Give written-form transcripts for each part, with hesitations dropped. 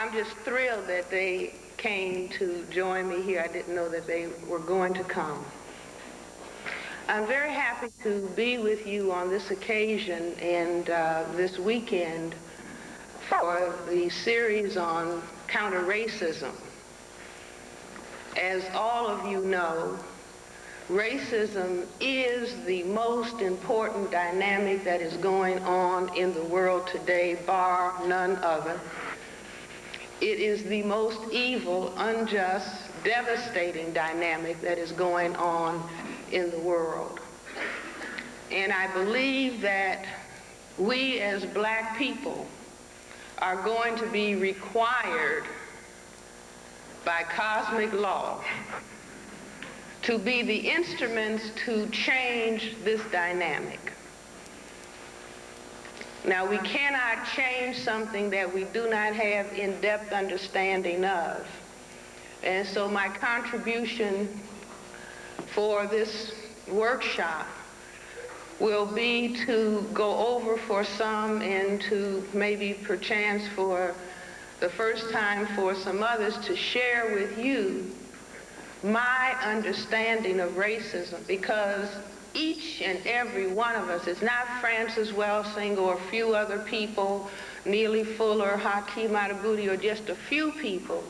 I'm just thrilled that they came to join me here. I didn't know that they were going to come. I'm very happy to be with you on this occasion and this weekend for the series on counter-racism. As all of you know, racism is the most important dynamic that is going on in the world today, bar none other. It is the most evil, unjust, devastating dynamic that is going on in the world. And I believe that we as black people are going to be required by cosmic law to be the instruments to change this dynamic. Now, we cannot change something that we do not have in-depth understanding of. And so my contribution for this workshop will be to go over for some and to maybe perchance for the first time for some others to share with you my understanding of racism, because each and every one of us, it's not Francis Welsing or a few other people, Neely Fuller, Hakeem Adabuti, or just a few people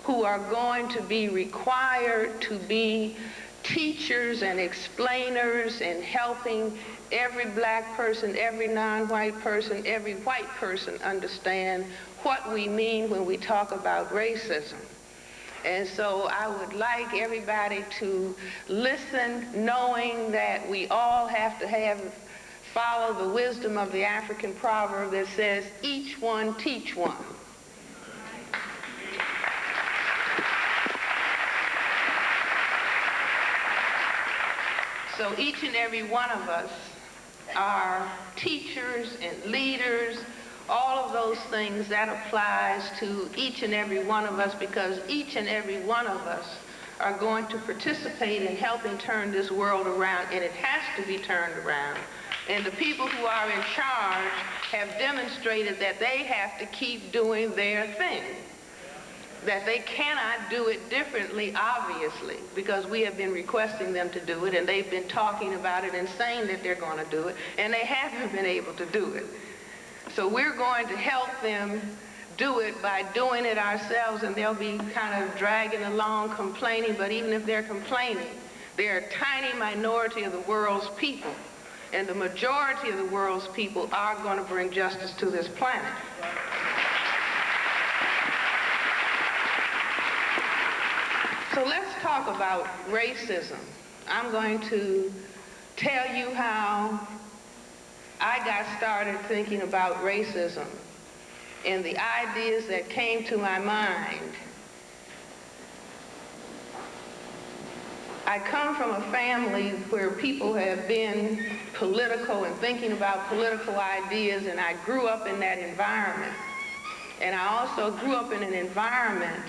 who are going to be required to be teachers and explainers and helping every black person, every non-white person, every white person understand what we mean when we talk about racism. And so I would like everybody to listen, knowing that we all have to follow the wisdom of the African proverb that says, each one teach one. So each and every one of us are teachers and leaders. All of those things, that applies to each and every one of us, because each and every one of us are going to participate in helping turn this world around, and it has to be turned around. And the people who are in charge have demonstrated that they have to keep doing their thing, that they cannot do it differently, obviously, because we have been requesting them to do it, and they've been talking about it and saying that they're going to do it, and they haven't been able to do it. So we're going to help them do it by doing it ourselves, and they'll be kind of dragging along, complaining, but even if they're complaining, they're a tiny minority of the world's people, and the majority of the world's people are going to bring justice to this planet. So let's talk about racism. I'm going to tell you how I got started thinking about racism and the ideas that came to my mind. I come from a family where people have been political and thinking about political ideas, and I grew up in that environment. And I also grew up in an environment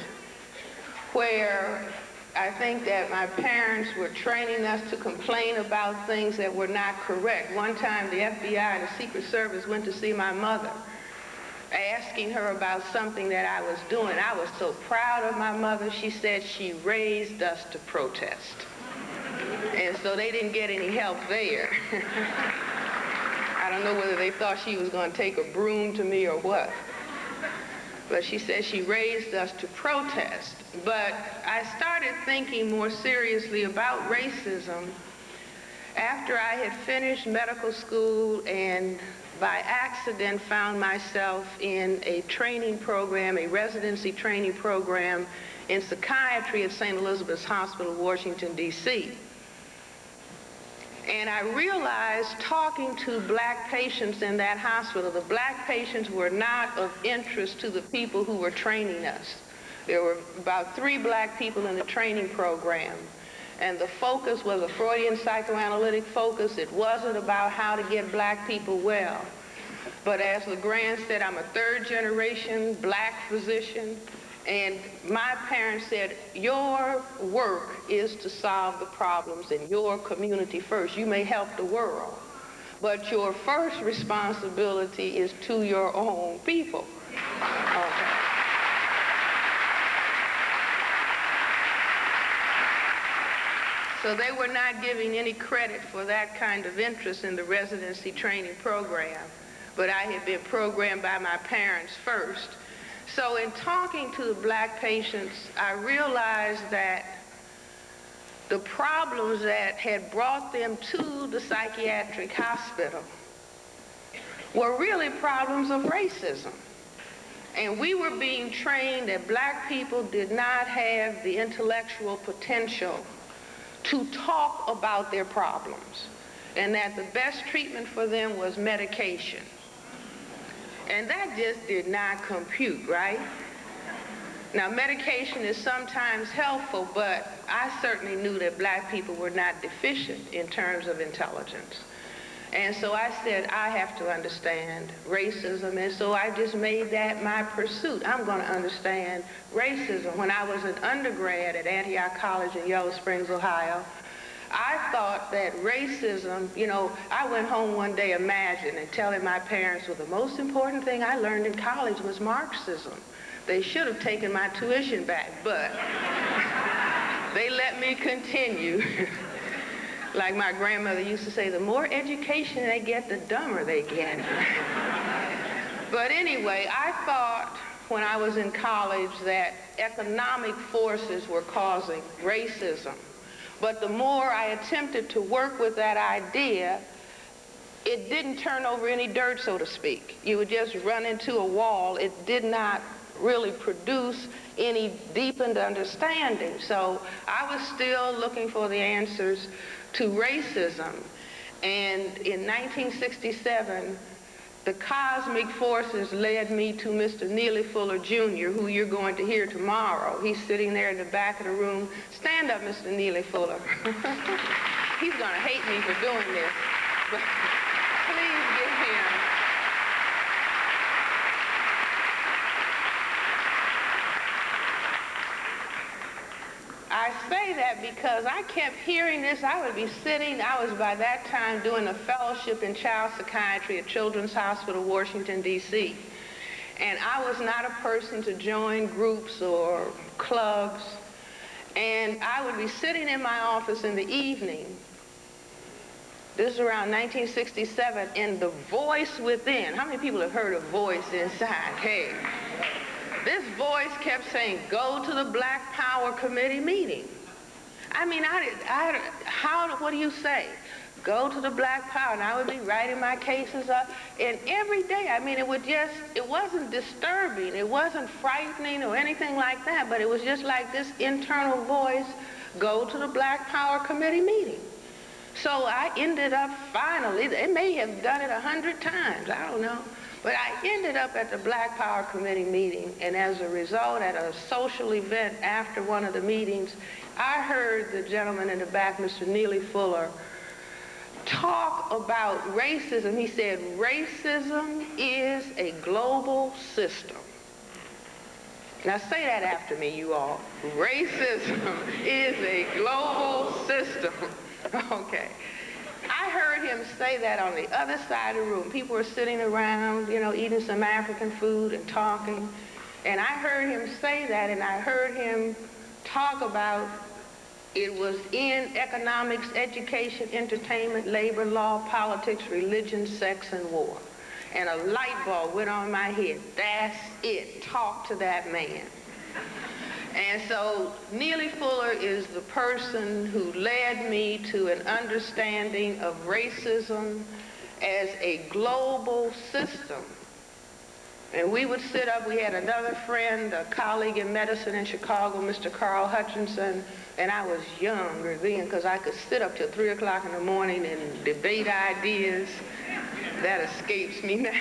where I think that my parents were training us to complain about things that were not correct. One time the FBI and the Secret Service went to see my mother, asking her about something that I was doing. I was so proud of my mother. She said she raised us to protest. And so they didn't get any help there. I don't know whether they thought she was going to take a broom to me or what. But she said she raised us to protest. But I started thinking more seriously about racism after I had finished medical school and by accident found myself in a training program, a residency training program in psychiatry at St. Elizabeth's Hospital, Washington, D.C. And I realized, talking to black patients in that hospital, the black patients were not of interest to the people who were training us. There were about 3 black people in the training program, and the focus was a Freudian psychoanalytic focus. It wasn't about how to get black people well. But as LeGrand said, I'm a 3rd-generation black physician, and my parents said, your work is to solve the problems in your community first. You may help the world, but your first responsibility is to your own people. Okay. So they were not giving any credit for that kind of interest in the residency training program. But I had been programmed by my parents first. So in talking to the black patients, I realized that the problems that had brought them to the psychiatric hospital were really problems of racism. And we were being trained that black people did not have the intellectual potential to talk about their problems, and that the best treatment for them was medication. And that just did not compute, right? Now, medication is sometimes helpful, but I certainly knew that black people were not deficient in terms of intelligence. And so I said, I have to understand racism, and so I just made that my pursuit. I'm going to understand racism. When I was an undergrad at Antioch College in Yellow Springs, Ohio, I thought that racism, you know, I went home one day imagining and telling my parents, well, the most important thing I learned in college was Marxism. They should have taken my tuition back, but they let me continue. Like my grandmother used to say, the more education they get, the dumber they get. But anyway, I thought when I was in college that economic forces were causing racism. But the more I attempted to work with that idea, it didn't turn over any dirt, so to speak. You would just run into a wall. It did not really produce any deepened understanding. So I was still looking for the answers to racism. And in 1967, the cosmic forces led me to Mr. Neely Fuller, Jr., who you're going to hear tomorrow. He's sitting there in the back of the room. Stand up, Mr. Neely Fuller. He's going to hate me for doing this, but please give him. I say that because I kept hearing this. I would be sitting, I was by that time doing a fellowship in child psychiatry at Children's Hospital, Washington, D.C. And I was not a person to join groups or clubs. And I would be sitting in my office in the evening. This is around 1967, and the voice within. How many people have heard a voice inside? Hey. This voice kept saying, go to the Black Power Committee meeting. I mean, what do you say? Go to the Black Power. And I would be writing my cases up. And every day, I mean, it wasn't disturbing. It wasn't frightening or anything like that, but it was just like this internal voice, go to the Black Power Committee meeting. So I ended up finally, they may have done it 100 times, I don't know. But I ended up at the Black Power Committee meeting, and as a result, at a social event after one of the meetings, I heard the gentleman in the back, Mr. Neely Fuller, talk about racism. He said, racism is a global system. Now say that after me, you all. Racism is a global system. Okay. I heard him say that on the other side of the room. People were sitting around, you know, eating some African food and talking. And I heard him say that, and I heard him talk about it was in economics, education, entertainment, labor, law, politics, religion, sex, and war. And a light bulb went on my head. That's it. Talk to that man. And so Neely Fuller is the person who led me to an understanding of racism as a global system. And we would sit up, we had another friend, a colleague in medicine in Chicago, Mr. Carl Hutchinson, and I was younger then because I could sit up till 3 o'clock in the morning and debate ideas. That escapes me now.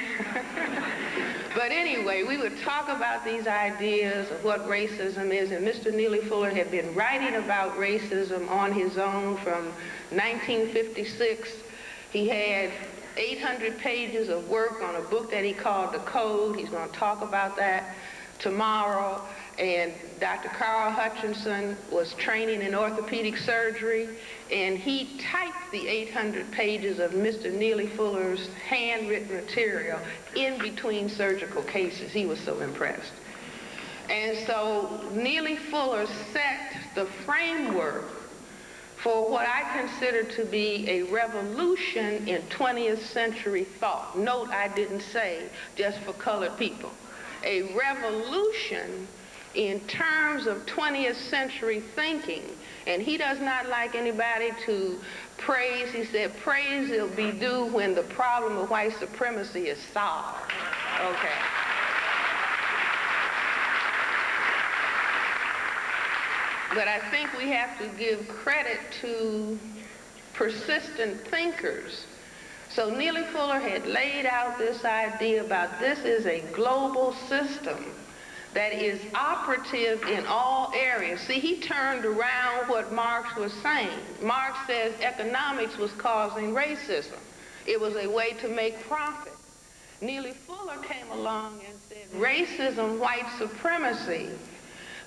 But anyway, we would talk about these ideas of what racism is, and Mr. Neely Fuller had been writing about racism on his own from 1956. He had 800 pages of work on a book that he called The Code. He's going to talk about that tomorrow. And Dr. Carl Hutchinson was training in orthopedic surgery, and he typed the 800 pages of Mr. Neely Fuller's handwritten material in between surgical cases. He was so impressed. And so Neely Fuller set the framework for what I consider to be a revolution in 20th century thought. Note, I didn't say just for colored people. A revolution in terms of 20th century thinking. And he does not like anybody to praise. He said, praise will be due when the problem of white supremacy is solved. Okay. But I think we have to give credit to persistent thinkers. So Neely Fuller had laid out this idea about this is a global system that is operative in all areas. See, he turned around what Marx was saying. Marx says economics was causing racism. It was a way to make profit. Neely Fuller came along and said racism, white supremacy,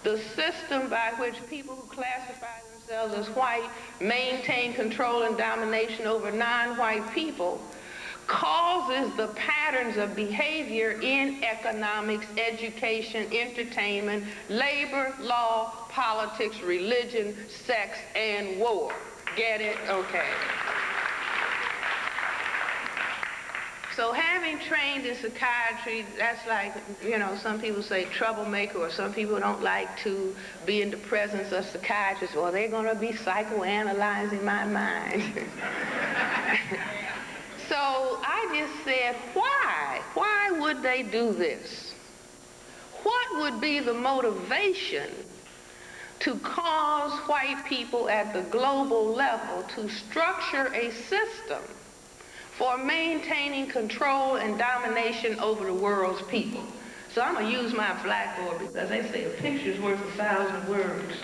the system by which people who classify themselves as white maintain control and domination over non-white people, causes the patterns of behavior in economics, education, entertainment, labor, law, politics, religion, sex, and war. Get it? Okay. So having trained in psychiatry, that's like, you know, some people say troublemaker, or some people don't like to be in the presence of psychiatrists. Well, they're going to be psychoanalyzing my mind. So I just said, why? Why would they do this? What would be the motivation to cause white people at the global level to structure a system for maintaining control and domination over the world's people? So I'm going to use my blackboard because they say a picture's worth 1,000 words.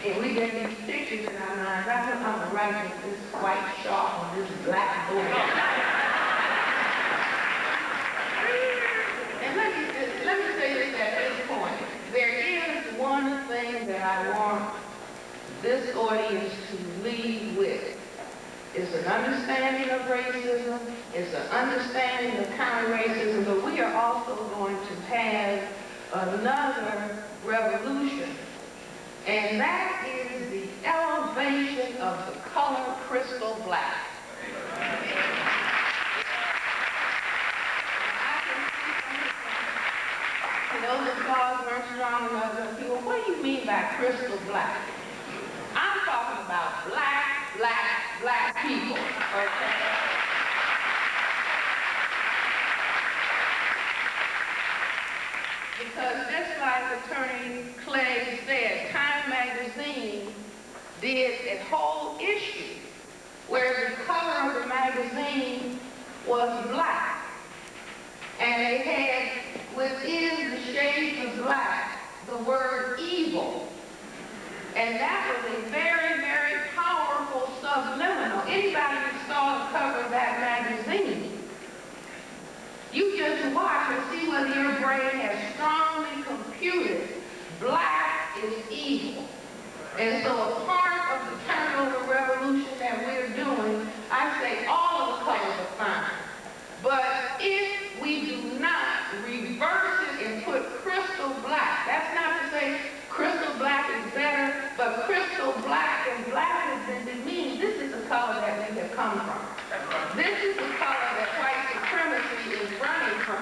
And we get these pictures in our minds. I'm going to write with this white chalk on this blackboard. And let me say this at this point. There is one thing that I want this audience to leave with. It's an understanding of racism, it's an understanding of counter-racism, but we are also going to have another revolution, and that is the elevation of the color crystal black. Those applause weren't strong enough. People, what do you mean by crystal black? I'm talking about black, black, black people, okay? Because just like Attorney Clegg said, Time magazine did a whole issue where the color of the magazine was black. And they had within the shades of black the word evil. And that was a very, very powerful subliminal. Anybody who saw the cover of that magazine, you just watch and see whether your brain has strongly computed black is evil. And so a part of the turnover revolution that we're doing, I say all of the colors are fine. But if we do not reverse it and put crystal black, that's not to say crystal black is better, but crystal black and black has been demeaned. This is the color that we have come from. This is the color that white supremacy is running from.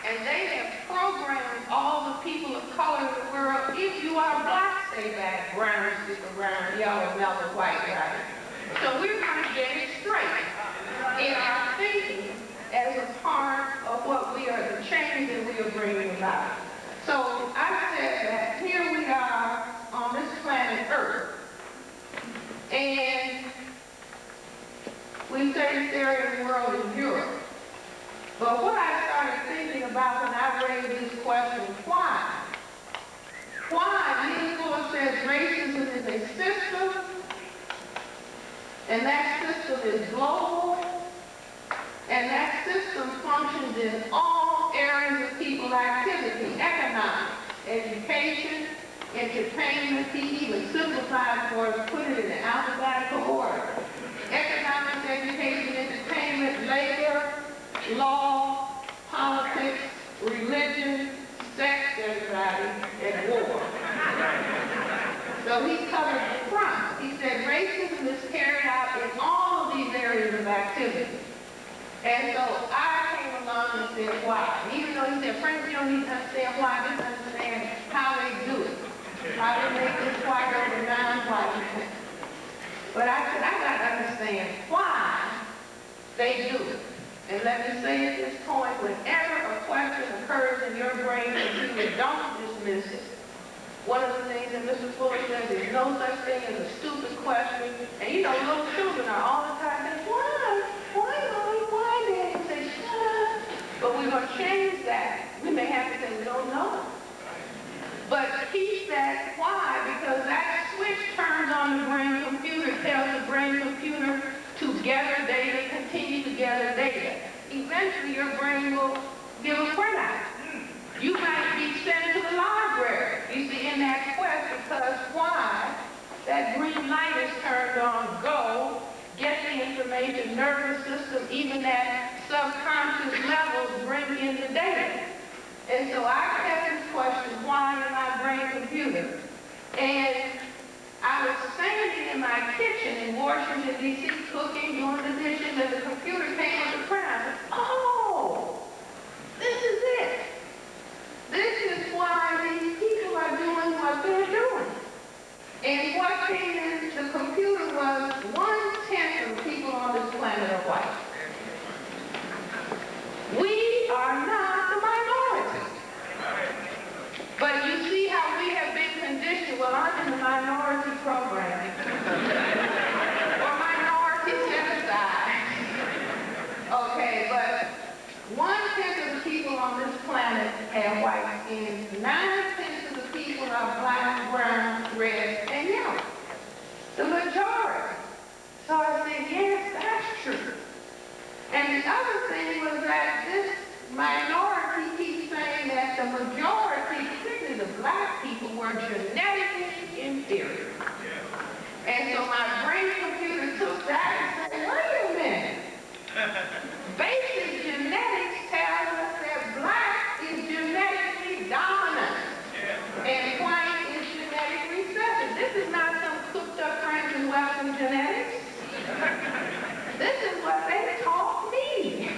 And they have programmed all the people of color in the world. If you are black, stay back, brown, stick around, yellow, mellow, white, right? So we're going to get it straight in our thinking as a part of what we are, the change that we are bringing about. So I said that here we are on this planet Earth, and we say the world is Europe. But what I started thinking about when I raised this question, why? Why? Neely Fuller says racism is a system, and that system is global, and that system functions in all areas of people's activity: economics, education, entertainment. He even simplified for us, put it in an alphabetical order: economics, education, entertainment, labor, law, politics, religion, sex, everybody at war. So he covered the front. He said racism is carried out in all of these areas of activity. And so I came along and said why. Even though he said, Frank, you don't need to understand why, just understand how they do it. How they make this white over non-white. But I said, I got to understand why they do it. And let me say at this point, whenever a question occurs in your brain, you don't dismiss it. One of the things that Mr. Fuller says, there's no such thing as a stupid question. And you know, little children are all the time saying, why? Why, Mommy? Why, Daddy? Say, shut up. But we're going to change that. We may have to say, we don't know. But he said, why? Because that switch turns on the brain computer, tells the brain computer to gather data, continue to gather data. Eventually, your brain will give a printout. You might be sent to the library, you see, in that quest, because why? That green light is turned on, go, get the information, nervous system, even that subconscious levels bring in the data. And so I kept this question, why in my brain computer? And I was standing in my kitchen in Washington, D.C., cooking, doing the dishes, and the computer came on the crown. Oh, this is it. This is why these people are doing what they're doing. And what came in the computer was 1/10 of the people on this planet are white. We are not the minority. But you see how we have been conditioned. Well, I'm in the minority program. Or minority set aside. Okay, but 1/10 of the people on this planet have white skin. 9/10 of the people are black, brown, red, and yellow. The majority. So I said, yes, that's true. And the other thing was that this minority keeps saying that the majority, particularly the black people, were genetically inferior. And so my brain computer took that and said, wait a minute. Basic genetics tells us that black is genetically dominant and white is genetically recessive. This is not some cooked up Franklin Welsing genetics. This is what they taught me.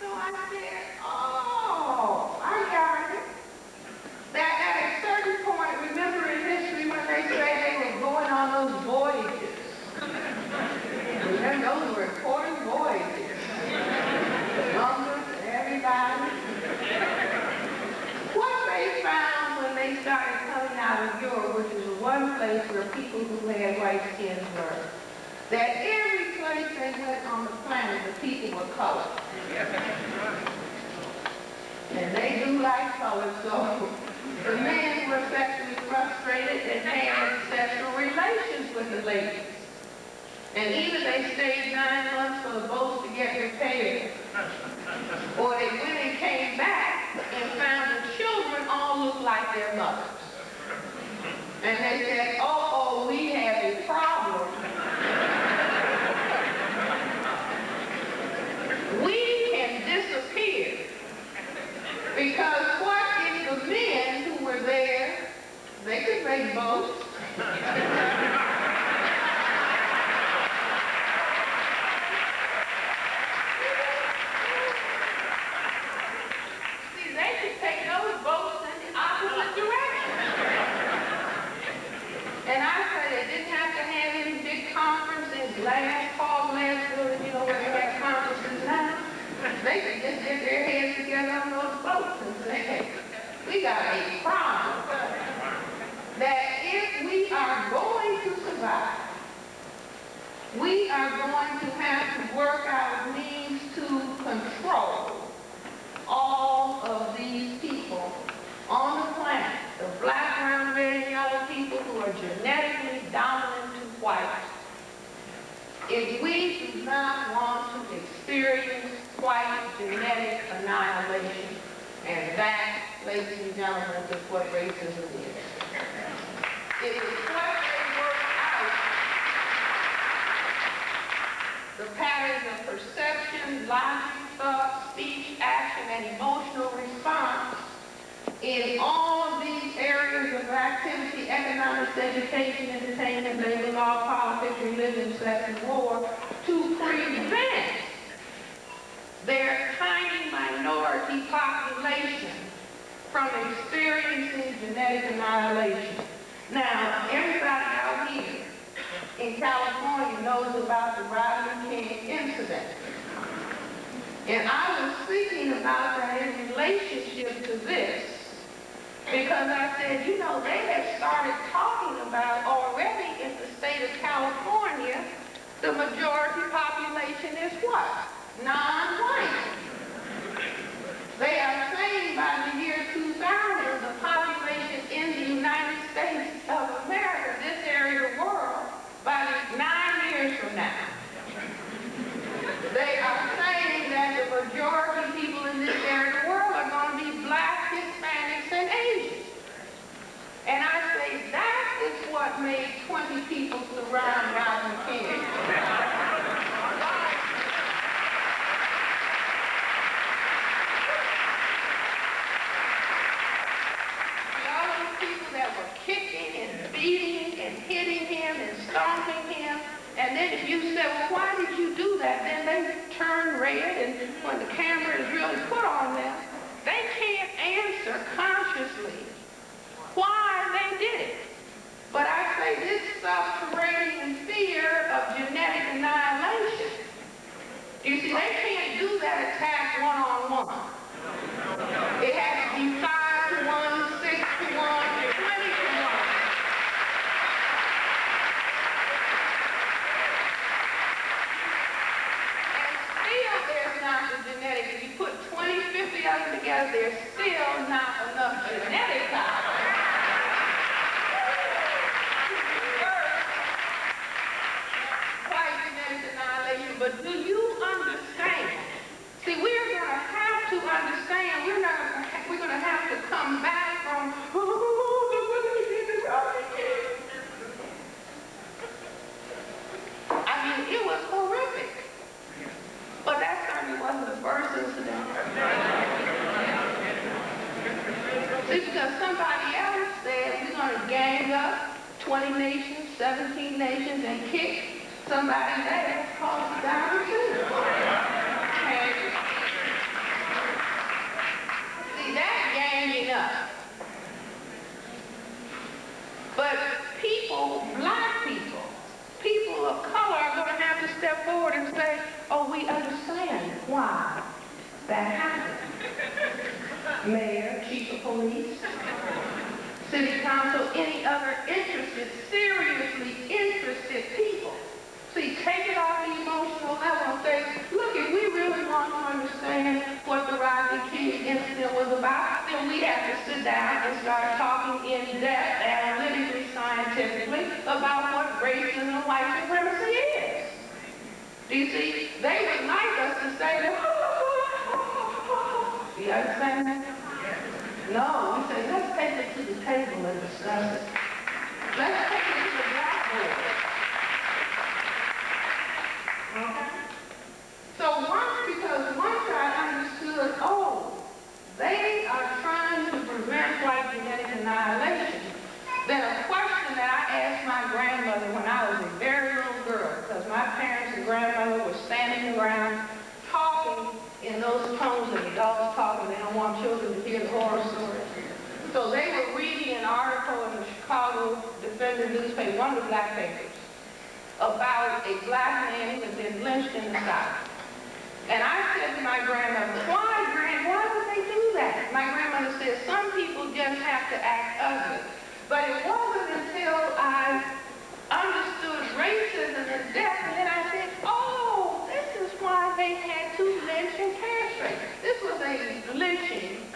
So I said, oh, I got it. That at a certain point, remember in history when they say they were going on those voyages. Remember, those were important voyages. Columbus, everybody. What they found when they started coming out of Europe, which is the one place where people who had white skins were, that every place they went on the planet, the people were colored. And they do like color, so the men were sexually frustrated and had sexual relations with the ladies. And either they stayed 9 months for the boats to get repaired, or they went and came back and found the children all looked like their mothers. And they said, oh, we have a problem. We can disappear. Because what if the men who were there, they could make boats. See, they could take those boats in the opposite direction. And I said they didn't have to have any big conference in Tall Glass Building, you know, where they have conferences now. They could just get their heads together on those boats and say, we got a problem. That if we are going to survive, we are going to have to work out means to control all of these people on the planet. The black, brown, red, and yellow people who are genetically dominant to white. If we do not want to experience white genetic annihilation, and that, ladies and gentlemen, is what racism is. It is what they work out the patterns of perception, logic, thought, speech, action, and emotional response in all of these areas of activity, economics, education, entertainment, labor, law, politics, religion, sex, and war, to prevent their tiny minority population from experiencing genetic annihilation. Now, everybody out here in California knows about the Rodney King incident. And I was thinking about that in relationship to this, because I said, you know, they have started talking about already in the state of California, the majority population is what? Non-white. They are saying by the year 2000, the population in the United States of America, this area of the world, by 9 years from now, they are saying that the majority of people in this area of the world are going to be black, Hispanics, and Asians. And I say that is what made 20 people surround Rodney King. All those people that were kicking and beating and hitting him and stomping him. And then if you say, well, why did you do that? Then they turn red, and when the camera is really put on them, they can't answer consciously why they did it. But I say this subterranean fear of genetic annihilation. You see, they can't do that attack one-on-one. It has to be 5 to 1, 6 to 1, 20 to 1. There's not the genetic. If you put 20, 50 of them together, there's still not enough genetic power. Quite genetic annihilation, but do you understand? See, we're going to have to understand. We're going to have to come back from, I mean, it was horrific. But that certainly wasn't the first incident. See, because somebody else said we're going to gang up 20 nations, 17 nations, and kick somebody there across down too. And see, that's ganging up. But people, black people, people of color are going to have to step forward and say, oh, we understand why that happened. Mayor, chief of police, city council, any other interested, seriously interested people. See, take it off the emotional level and say, look, if we really want to understand what the Rodney King incident was about, then we have to sit down and start talking in depth, analytically, scientifically, about what racism and white supremacy is. Do you see? They would like us to say that, do you understand that? No, we say, let's take it to the table and discuss it. Let's take it to the blackboard. Okay? So once I understood, oh, they are trying to prevent white genetic annihilation, then a question that I asked my grandmother when I was a very little girl, because my parents and grandmother were standing around talking in those tones that adults talk, and they don't want children to hear the horror stories. So they were reading an article in the Chicago Defender newspaper, one of the black papers, about a black man who had been lynched in the South. And I said to my grandmother, why would they do that? My grandmother said, some people just have to act ugly. But it wasn't until I understood racism and death, and then I said, oh, this is why they had to lynch and castrate. This was a lynching.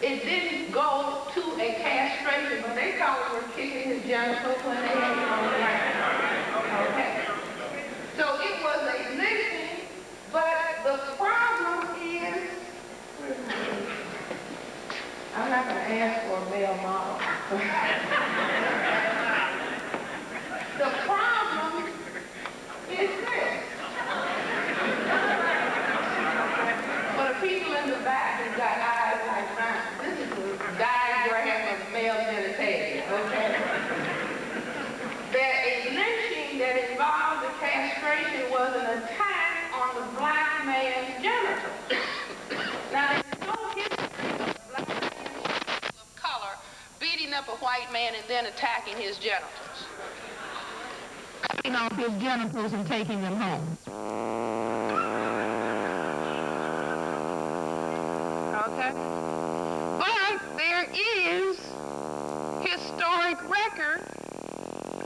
It didn't go to a castration, but they probably were kicking his genitals when they had him on the ground. Okay. So it was a lynching, but the problem is, I'm not going to ask for a male model. The problem is this. was an attack on the black man's genitals. Now, there's no history of black men of color beating up a white man and then attacking his genitals. Cutting off his genitals and taking them home. Okay? But there is historic record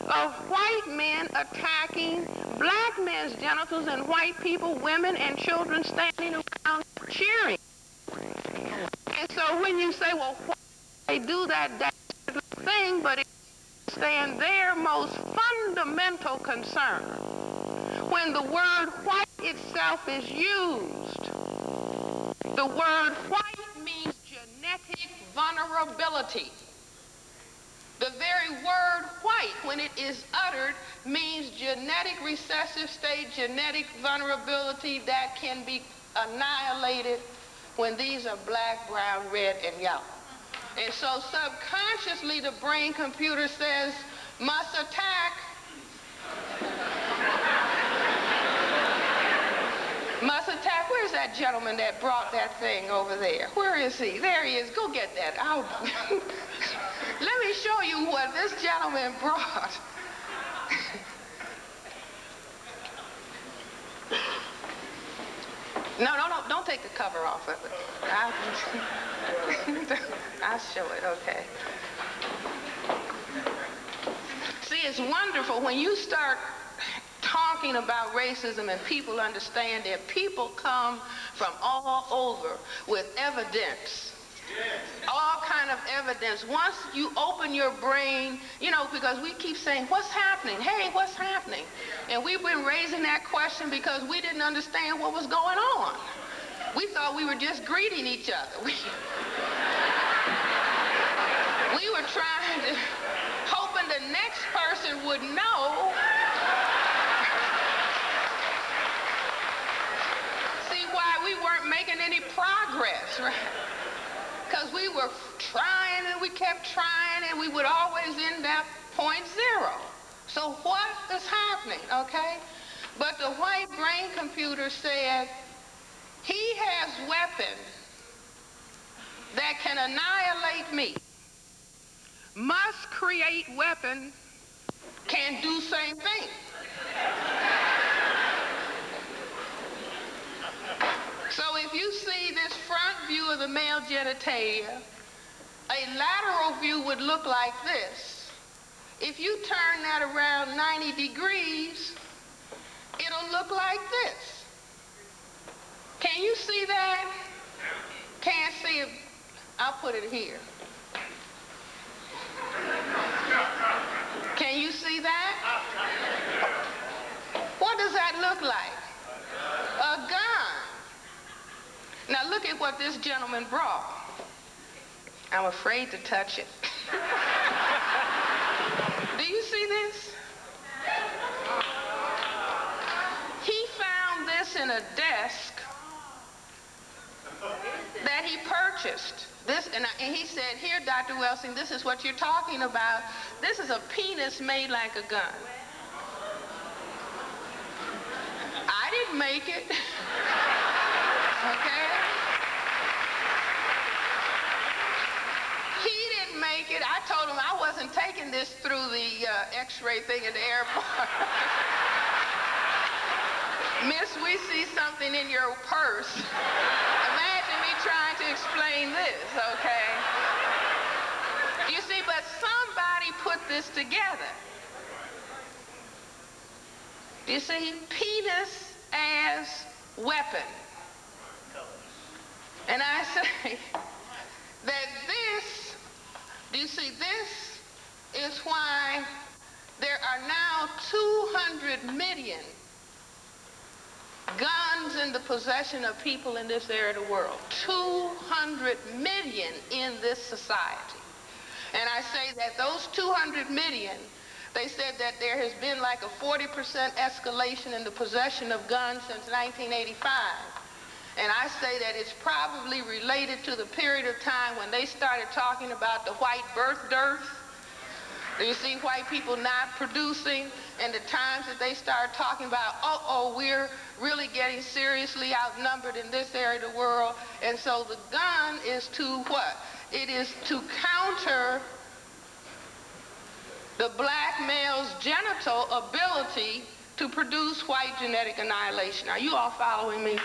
of white men attacking black men's genitals and white people, women, and children standing around cheering. And so when you say, well, why they do that thing, but it stands their most fundamental concern. When the word white itself is used, the word white means genetic vulnerability. The very word white, when it is uttered, means genetic recessive state, genetic vulnerability that can be annihilated when these are black, brown, red, and yellow. And so subconsciously the brain computer says, must attack, must attack. Where's that gentleman that brought that thing over there? Where is he? There he is. Go get that. Let me show you what this gentleman brought. No, don't take the cover off of it. I'll show it, okay. See, it's wonderful when you start talking about racism and people understand that people come from all over with evidence. All kind of evidence. Once you open your brain, you know, because we keep saying, what's happening? Hey, what's happening? And we've been raising that question because we didn't understand what was going on. We thought we were just greeting each other. We were trying to, hoping the next person would know. See why we weren't making any progress, right? Because we were trying and we kept trying and we would always end up point zero. So what is happening, okay? But the white brain computer said, he has weapons that can annihilate me. Must create weapon can do same thing. So if you see this front view of the male genitalia, a lateral view would look like this. If you turn that around 90 degrees, it'll look like this. Can you see that? Can't see it. I'll put it here. Can you see that? What does that look like? A gun. Now look at what this gentleman brought. I'm afraid to touch it. Do you see this? He found this in a desk that he purchased. This, and he said, here, Dr. Welsing, this is what you're talking about. This is a penis made like a gun. I didn't make it. Okay? He didn't make it. I told him I wasn't taking this through the x-ray thing at the airport. Miss, we see something in your purse. Imagine me trying to explain this, okay? You see, but somebody put this together. You see, penis as weapon. And I say that this, do you see, this is why there are now 200 million guns in the possession of people in this area of the world. 200 million in this society. And I say that those 200 million, they said that there has been like a 40% escalation in the possession of guns since 1985. And I say that it's probably related to the period of time when they started talking about the white birth dearth. You see white people not producing. and the times that they start talking about, we're really getting seriously outnumbered in this area of the world. And so the gun is to what? It is to counter the black male's genital ability to produce white genetic annihilation. Are you all following me?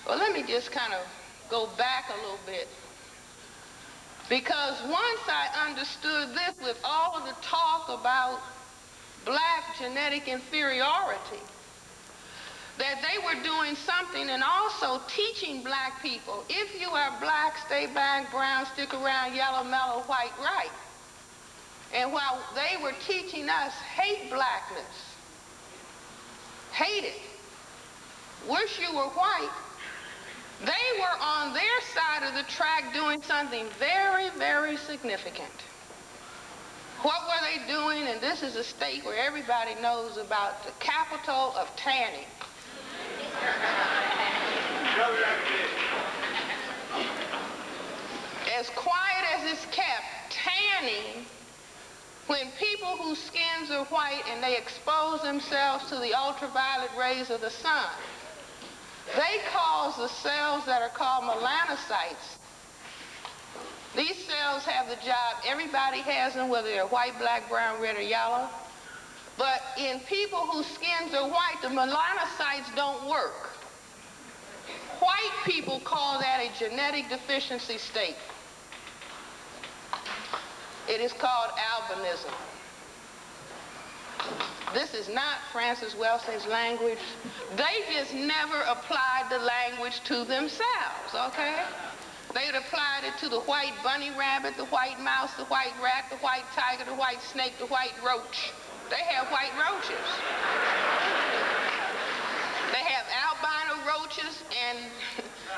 Well, let me just kind of go back a little bit. Because once I understood this, with all of the talk about black genetic inferiority, that they were doing something and also teaching black people, if you are black, stay back, brown, stick around, yellow, mellow, white, right. And while they were teaching us hate blackness, hate it, wish you were white, they were on their side of the track doing something very, very significant. What were they doing? And this is a state where everybody knows about the capital of tanning. As quiet as it's kept, tanning, when people whose skins are white and they expose themselves to the ultraviolet rays of the sun, they cause the cells that are called melanocytes. These cells have the job, everybody has them, whether they're white, black, brown, red, or yellow. But in people whose skins are white, the melanocytes don't work. White people call that a genetic deficiency state. It is called albinism. This is not Francis Welsing's language. They just never applied the language to themselves, okay? They had applied it to the white bunny rabbit, the white mouse, the white rat, the white tiger, the white snake, the white roach. They have white roaches. They have albino roaches, and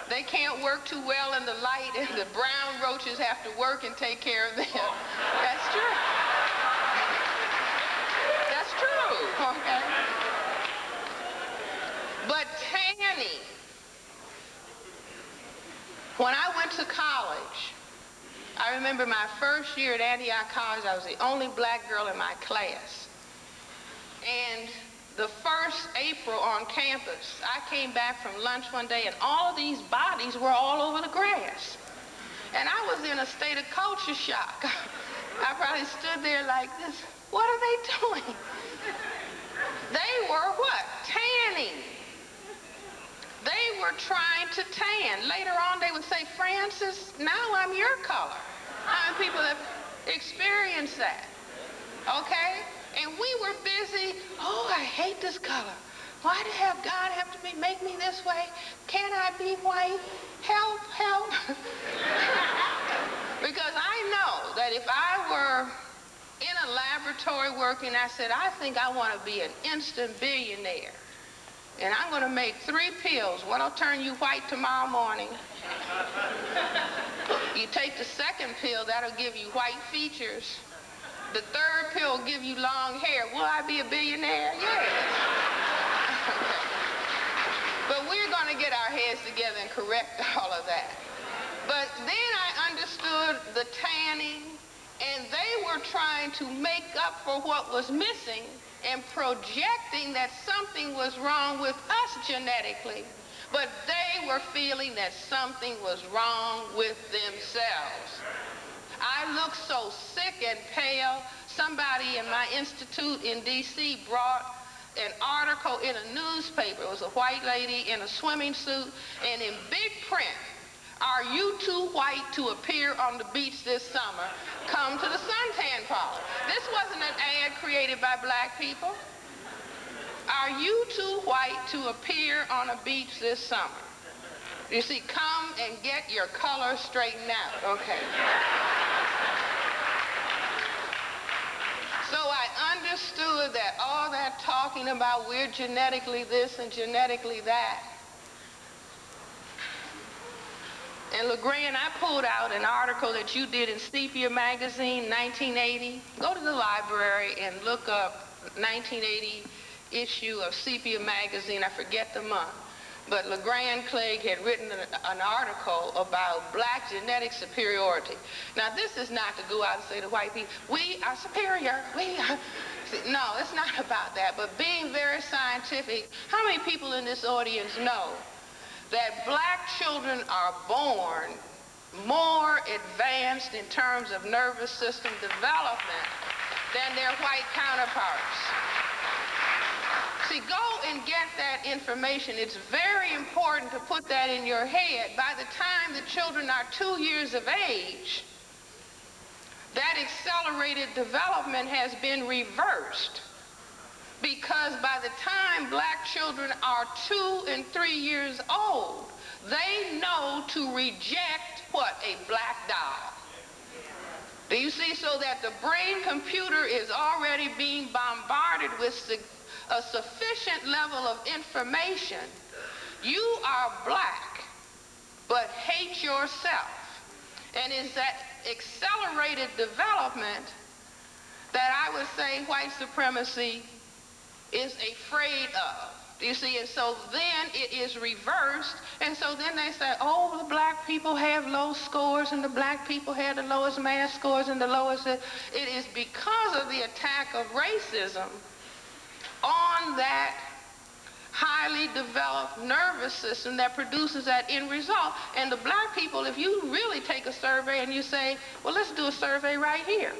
they can't work too well in the light, and the brown roaches have to work and take care of them. That's true. That's true, okay? But tanning, when I went to college, I remember my first year at Antioch College, I was the only black girl in my class. And the first April on campus, I came back from lunch one day and all of these bodies were all over the grass. And I was in a state of culture shock. I probably stood there like this. What are they doing? They were what? Tanning. They were trying to tan. Later on, they would say, Francis, now I'm your color. How many people have experienced that? Okay? And we were busy, I hate this color. Why did God have to make me this way? Can't I be white? Help, help. Because I know that if I were in a laboratory working, I said, I think I want to be an instant billionaire. And I'm going to make 3 pills. One will turn you white tomorrow morning. You take the second pill, that'll give you white features. The third pill will give you long hair. Will I be a billionaire? Yes. Okay. But we're going to get our heads together and correct all of that. But then I understood the tanning, and they were trying to make up for what was missing and projecting that something was wrong with us genetically, but they were feeling that something was wrong with themselves. I looked so sick and pale. Somebody in my institute in D.C. brought an article in a newspaper. It was a white lady in a swimming suit, and in big print, "Are you too white to appear on the beach this summer? Come to the suntan parlor." This wasn't an ad created by black people. "Are you too white to appear on a beach this summer? You see, come and get your color straightened out." Okay. So I understood that all that talking about we're genetically this and genetically that. And LeGrand, I pulled out an article that you did in Sepia magazine, 1980. Go to the library and look up 1980 issue of Sepia magazine. I forget the month. but LeGrand Clegg had written an article about black genetic superiority. Now, this is not to go out and say to white people, we are superior, we are. No, it's not about that, but being very scientific. How many people in this audience know that black children are born more advanced in terms of nervous system development than their white counterparts? See, go and get that information. It's very important to put that in your head. By the time the children are 2 years of age, that accelerated development has been reversed, because by the time black children are 2 and 3 years old, they know to reject what? A black doll. Do you see? So that the brain computer is already being bombarded with a sufficient level of information. You are black, but hate yourself. And it's that accelerated development that I would say white supremacy is afraid of. You see, and so then it is reversed, and so then they say, oh, the black people have low scores, and the black people have the lowest math scores and the lowest. It is because of the attack of racism on that highly developed nervous system that produces that end result. And the black people, if you really take a survey and you say, well, let's do a survey right here.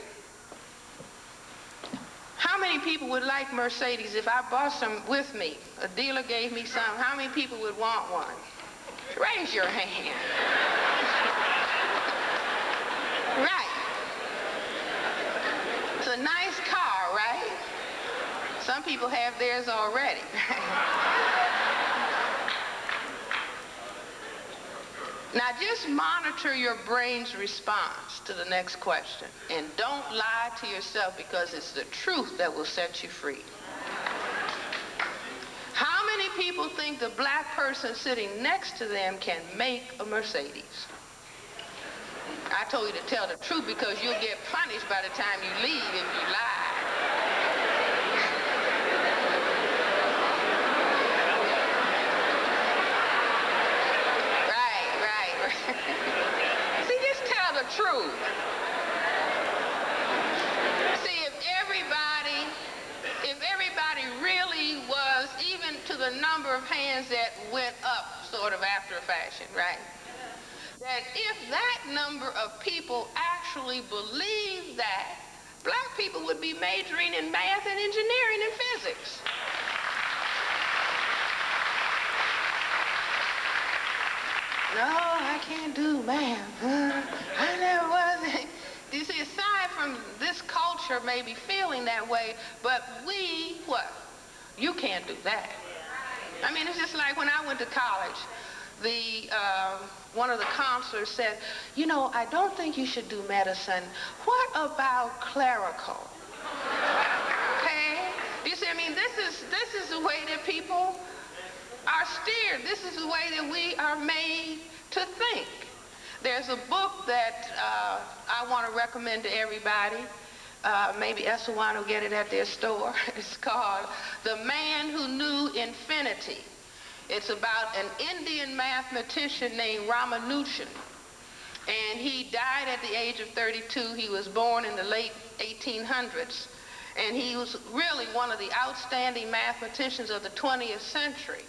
How many people would like Mercedes if I bought some with me? A dealer gave me some. How many people would want one? Raise your hand. Right. It's a nice car, right? Some people have theirs already. Now just monitor your brain's response to the next question, and don't lie to yourself, because it's the truth that will set you free. How many people think the black person sitting next to them can make a Mercedes? I told you to tell the truth, because you'll get punished by the time you leave if you lie. See, just tell the truth. See, if everybody really was, even to the number of hands that went up sort of after a fashion, right? That if that number of people actually believed that, black people would be majoring in math and engineering and physics. No, I can't do math. I never was. You see, aside from this culture maybe feeling that way, but we, what? You can't do that. I mean, it's just like when I went to college, one of the counselors said, you know, I don't think you should do medicine. What about clerical? Okay? You see, I mean, this is the way that people are steered. This is the way that we are made to think. There's a book that I want to recommend to everybody. Maybe Esselwan will get it at their store. It's called The Man Who Knew Infinity. It's about an Indian mathematician named Ramanujan. And he died at the age of 32. He was born in the late 1800s. And he was really one of the outstanding mathematicians of the 20th century.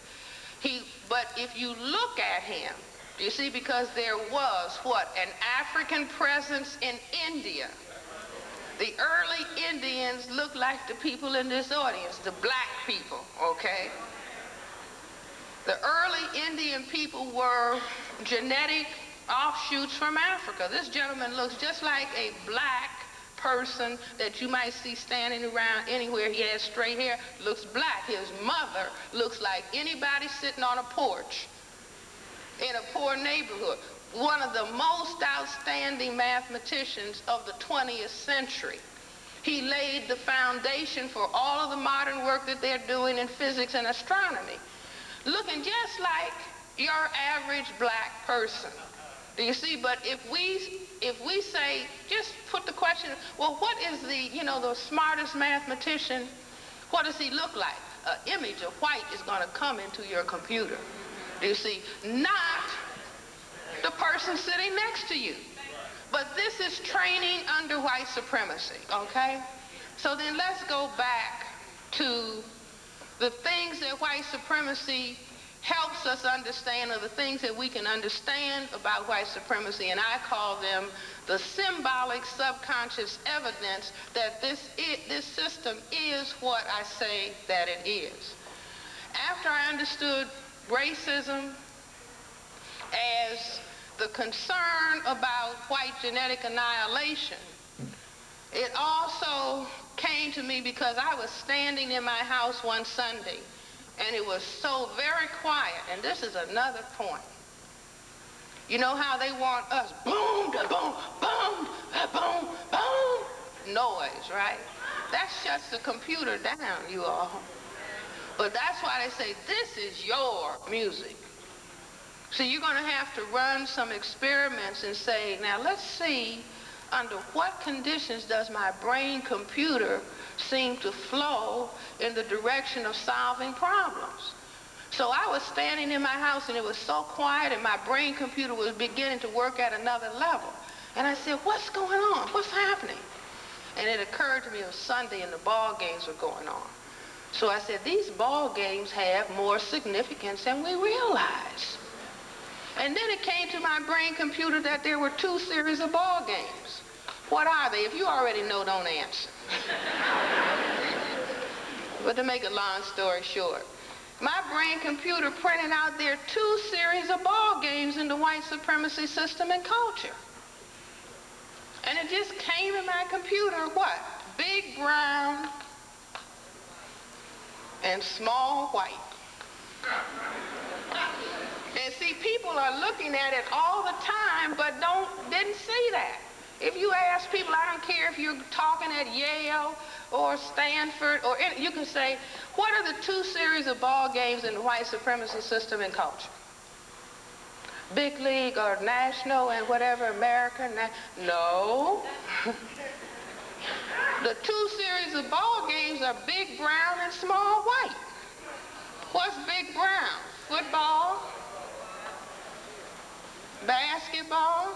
But if you look at him, you see, because there was, what, an African presence in India. The early Indians looked like the people in this audience, the black people, okay? The early Indian people were genetic offshoots from Africa. This gentleman looks just like a black person that you might see standing around anywhere. He has straight hair, looks black. His mother looks like anybody sitting on a porch in a poor neighborhood. One of the most outstanding mathematicians of the 20th century. He laid the foundation for all of the modern work that they're doing in physics and astronomy. Looking just like your average black person. Do you see? But if we say, just put the question, well, what is the smartest mathematician, what does he look like? An image of white is going to come into your computer. You see, not the person sitting next to you. But this is training under white supremacy, okay? So then let's go back to the things that white supremacy helps us understand, or the things that we can understand about white supremacy, and I call them the symbolic subconscious evidence that this system is what I say that it is. After I understood racism as the concern about white genetic annihilation, it also came to me because I was standing in my house one Sunday, and it was so very quiet. And this is another point. You know how they want us, boom, da boom, boom, da boom, boom, noise, right? That shuts the computer down, you all. But that's why they say, this is your music. So you're going to have to run some experiments and say, now let's see under what conditions does my brain computer seem to flow in the direction of solving problems. So I was standing in my house and it was so quiet and my brain computer was beginning to work at another level. And I said, what's going on? What's happening? And it occurred to me it was Sunday and the ball games were going on. So I said, these ball games have more significance than we realize. And then it came to my brain computer that there were 2 series of ball games. What are they? If you already know, don't answer. But to make a long story short, my brain computer printed out there 2 series of ball games in the white supremacy system and culture. And it just came in my computer, what? Big brown and small white. And see, people are looking at it all the time, but didn't see that. If you ask people, I don't care if you're talking at Yale or Stanford, or you can say, what are the 2 series of ball games in the white supremacy system and culture? Big league or national and whatever, American? No. The 2 series of ball games are big brown and small white. What's big brown? Football? Basketball?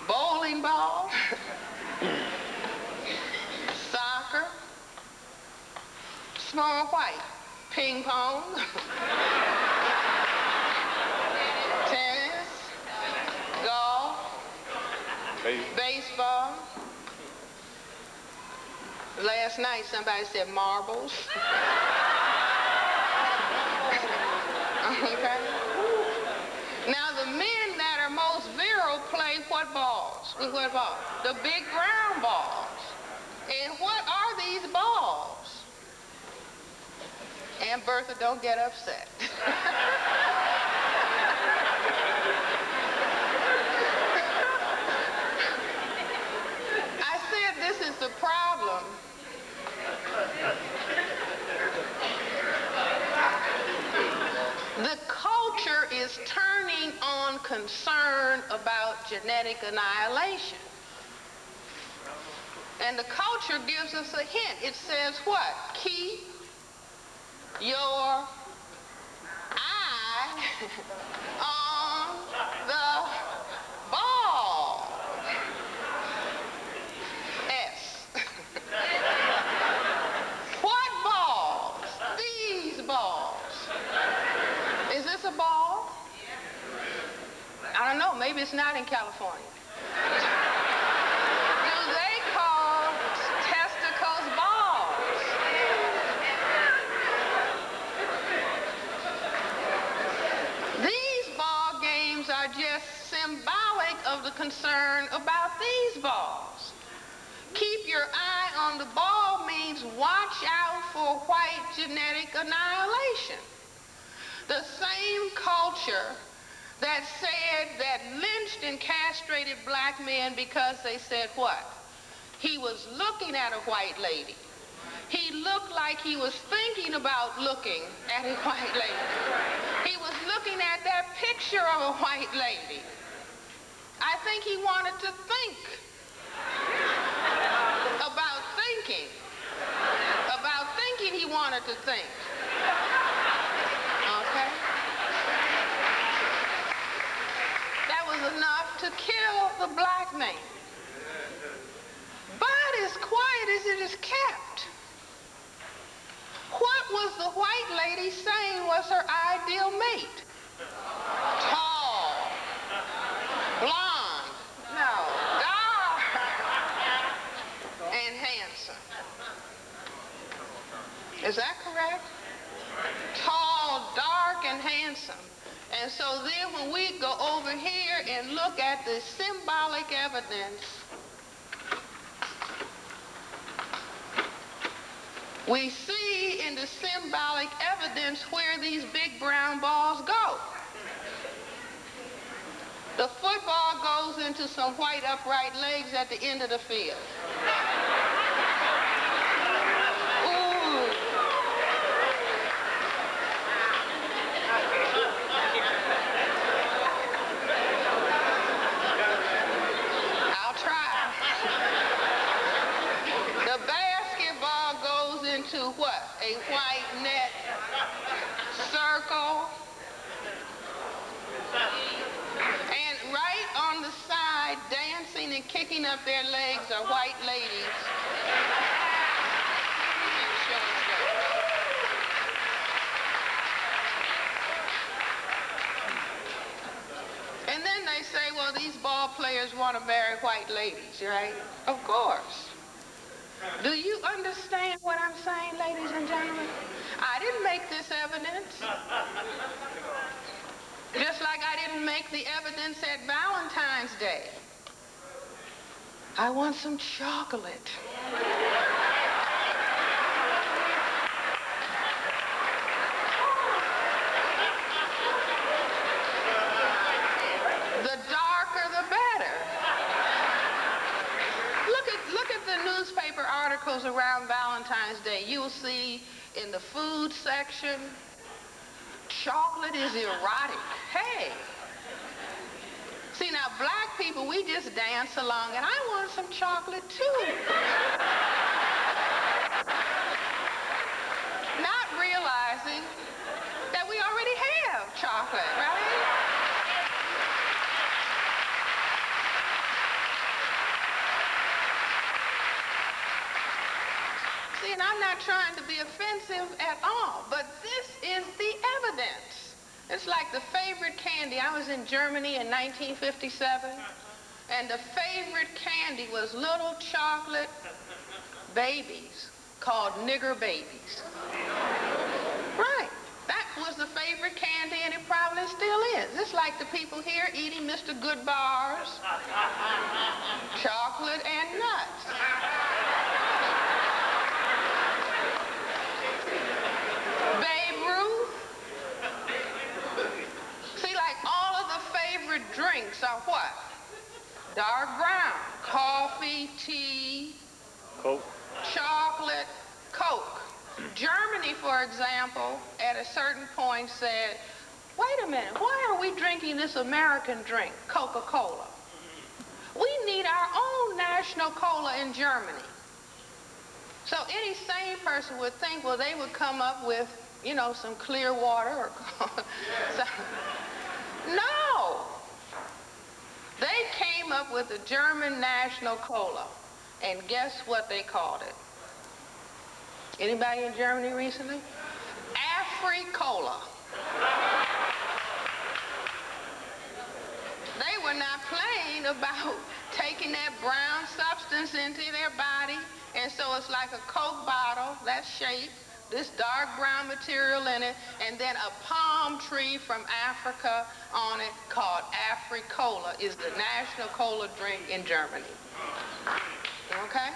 Bowling ball? Soccer? Small white? Ping pong? Tennis? Golf? Baseball? Last night somebody said marbles. Okay? Now the men that are most virile play what balls? With what balls? The big brown balls. And what are these balls? And Bertha, don't get upset. I said this is the problem. The culture is turning on concern about genetic annihilation. And the culture gives us a hint. It says what? Keep your eye on the ball. S. What balls? These balls. Is this a ball? I don't know. Maybe it's not in California. Do they call testicles balls? These ball games are just symbolic of the concern about these balls. Keep your eye on the ball means watch out for white genetic annihilation. The same culture that said that lynched and castrated black men because they said what? He was looking at a white lady. He looked like he was thinking about looking at a white lady. He was looking at that picture of a white lady. I think he wanted to think about thinking. About thinking he wanted to think. to kill the black man. But as quiet as it is kept, what was the white lady saying was her ideal mate? Tall, blonde, no, dark, and handsome. Is that correct? Tall, dark, and handsome. And so then when we go over here and look at the symbolic evidence, we see in the symbolic evidence where these big brown balls go. The football goes into some white upright legs at the end of the field. What? A white net circle. And right on the side, dancing and kicking up their legs are white ladies. And then they say, well, these ball players want to marry white ladies, right? Of course. Do you understand what I'm saying, ladies and gentlemen? I didn't make this evidence. Just like I didn't make the evidence at Valentine's Day. I want some chocolate. The darker, the better. Look at the newspaper articles around Valentine's Day. You'll see in the food section, chocolate is erotic. Hey. See, now black people, we just dance along, and I want some chocolate too. Not realizing that we already have chocolate, right? See, and I'm not trying to be offensive at all, but this is the evidence. It's like the favorite candy. I was in Germany in 1957, and the favorite candy was little chocolate babies called nigger babies. Right. That was the favorite candy, and it probably still is. It's like the people here eating Mr. Goodbar's chocolate and nuts. Babe Ruth. See, like all of the favorite drinks are what? Dark brown. Coffee, tea, Coke, chocolate, Coke. Germany, for example, at a certain point said, wait a minute, why are we drinking this American drink, Coca-Cola? We need our own national cola in Germany. So any sane person would think, well, they would come up with, you know, some clear water or so. No. They came up with the German national cola. And guess what they called it? Anybody in Germany recently? Afri-Cola. They were not playing about taking that brown substance into their body, and so it's like a Coke bottle, that shape, this dark brown material in it, and then a palm tree from Africa on it called Afri-Cola is the national cola drink in Germany. Okay?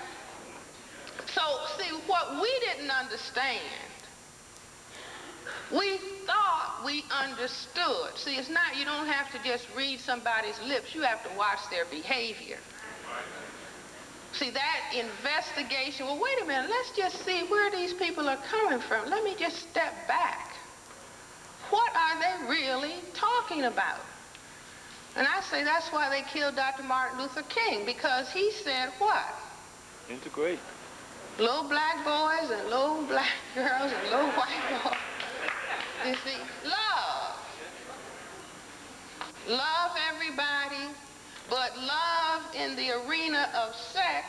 So, see, what we didn't understand, we thought we understood. See, it's not, you don't have to just read somebody's lips, you have to watch their behavior. See, that investigation, well, wait a minute, let's just see where these people are coming from. Let me just step back. What are they really talking about? And I say that's why they killed Dr. Martin Luther King, because he said what? integrate. Little black boys and little black girls and little white boys. You see, love. Love everybody. But love in the arena of sex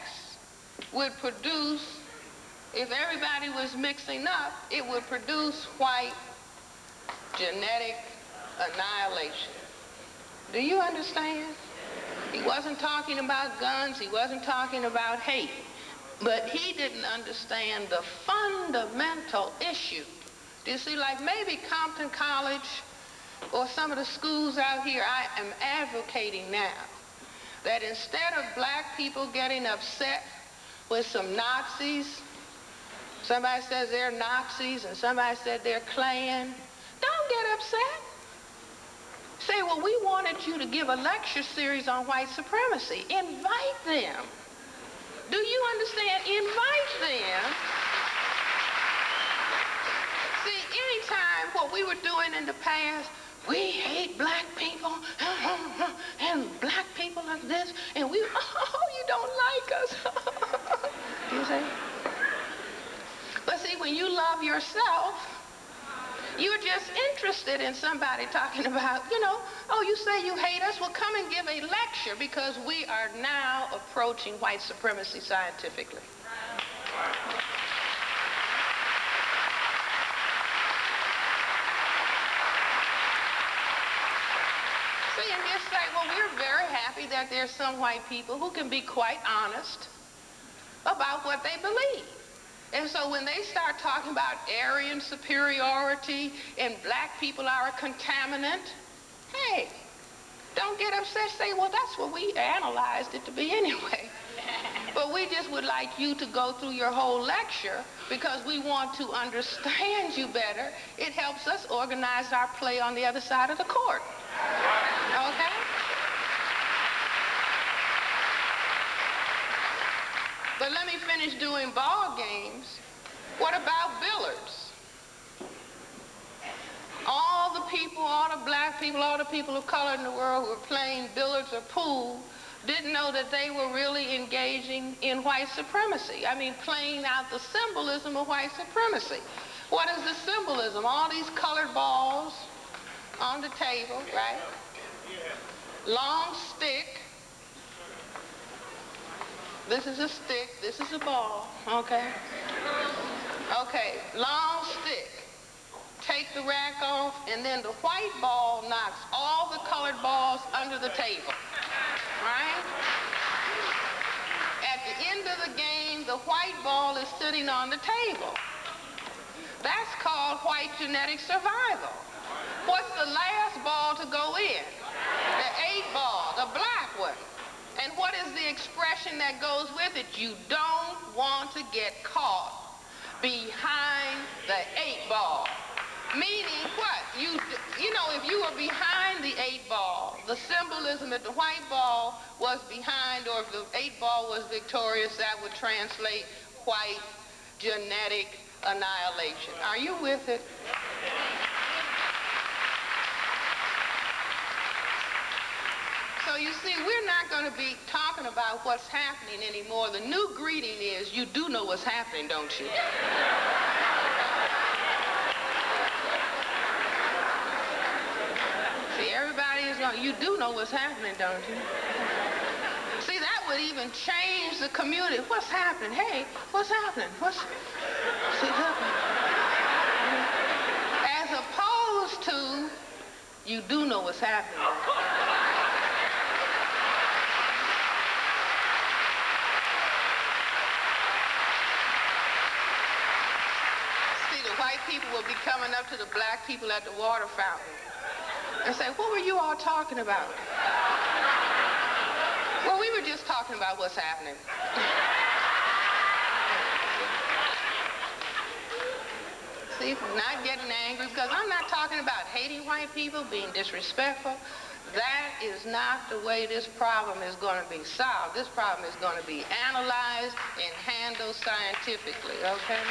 would produce, if everybody was mixing up, it would produce white genetic annihilation. Do you understand? He wasn't talking about guns, he wasn't talking about hate, but he didn't understand the fundamental issue. Do you see, like maybe Compton College or some of the schools out here, I am advocating now that instead of black people getting upset with some Nazis, somebody says they're Nazis and somebody said they're Klan, don't get upset. Say, well, we wanted you to give a lecture series on white supremacy. Invite them. Do you understand? Invite them. See, anytime what we were doing in the past, we hate black people, and black people are this, and we, oh, you don't like us. You see? But see, when you love yourself, you're just interested in somebody talking about, you know, oh, you say you hate us? Well, come and give a lecture, because we are now approaching white supremacy scientifically. See, and just say, well, we're very happy that there's some white people who can be quite honest about what they believe. And so when they start talking about Aryan superiority and black people are a contaminant, hey, don't get upset. Say, well, that's what we analyzed it to be anyway. But we just would like you to go through your whole lecture because we want to understand you better. It helps us organize our play on the other side of the court. Okay? But let me finish doing ball games. What about billiards? All the people, all the black people, all the people of color in the world who were playing billiards or pool didn't know that they were really engaging in white supremacy. I mean, playing out the symbolism of white supremacy. What is the symbolism? All these colored balls on the table, right? Long stick. This is a stick, this is a ball, okay? Okay, long stick. Take the rack off, and then the white ball knocks all the colored balls under the table, right? At the end of the game, the white ball is sitting on the table. That's called white genetic survival. What's the last ball to go in? The 8 ball, the black one. And what is the expression that goes with it? You don't want to get caught behind the 8 ball. Meaning what? You know, if you were behind the 8 ball, the symbolism that the white ball was behind, or if the 8 ball was victorious, that would translate white genetic annihilation. Are you with it? So you see, we're not going to be talking about what's happening anymore. The new greeting is, you do know what's happening, don't you? See, everybody is going, you do know what's happening, don't you? See, that would even change the community. What's happening? Hey, what's happening? What's happening? As opposed to, you do know what's happening. White people will be coming up to the black people at the water fountain and say, what were you all talking about? Well, we were just talking about what's happening. See, not getting angry, because I'm not talking about hating white people, being disrespectful. That is not the way this problem is going to be solved. This problem is going to be analyzed and handled scientifically, okay?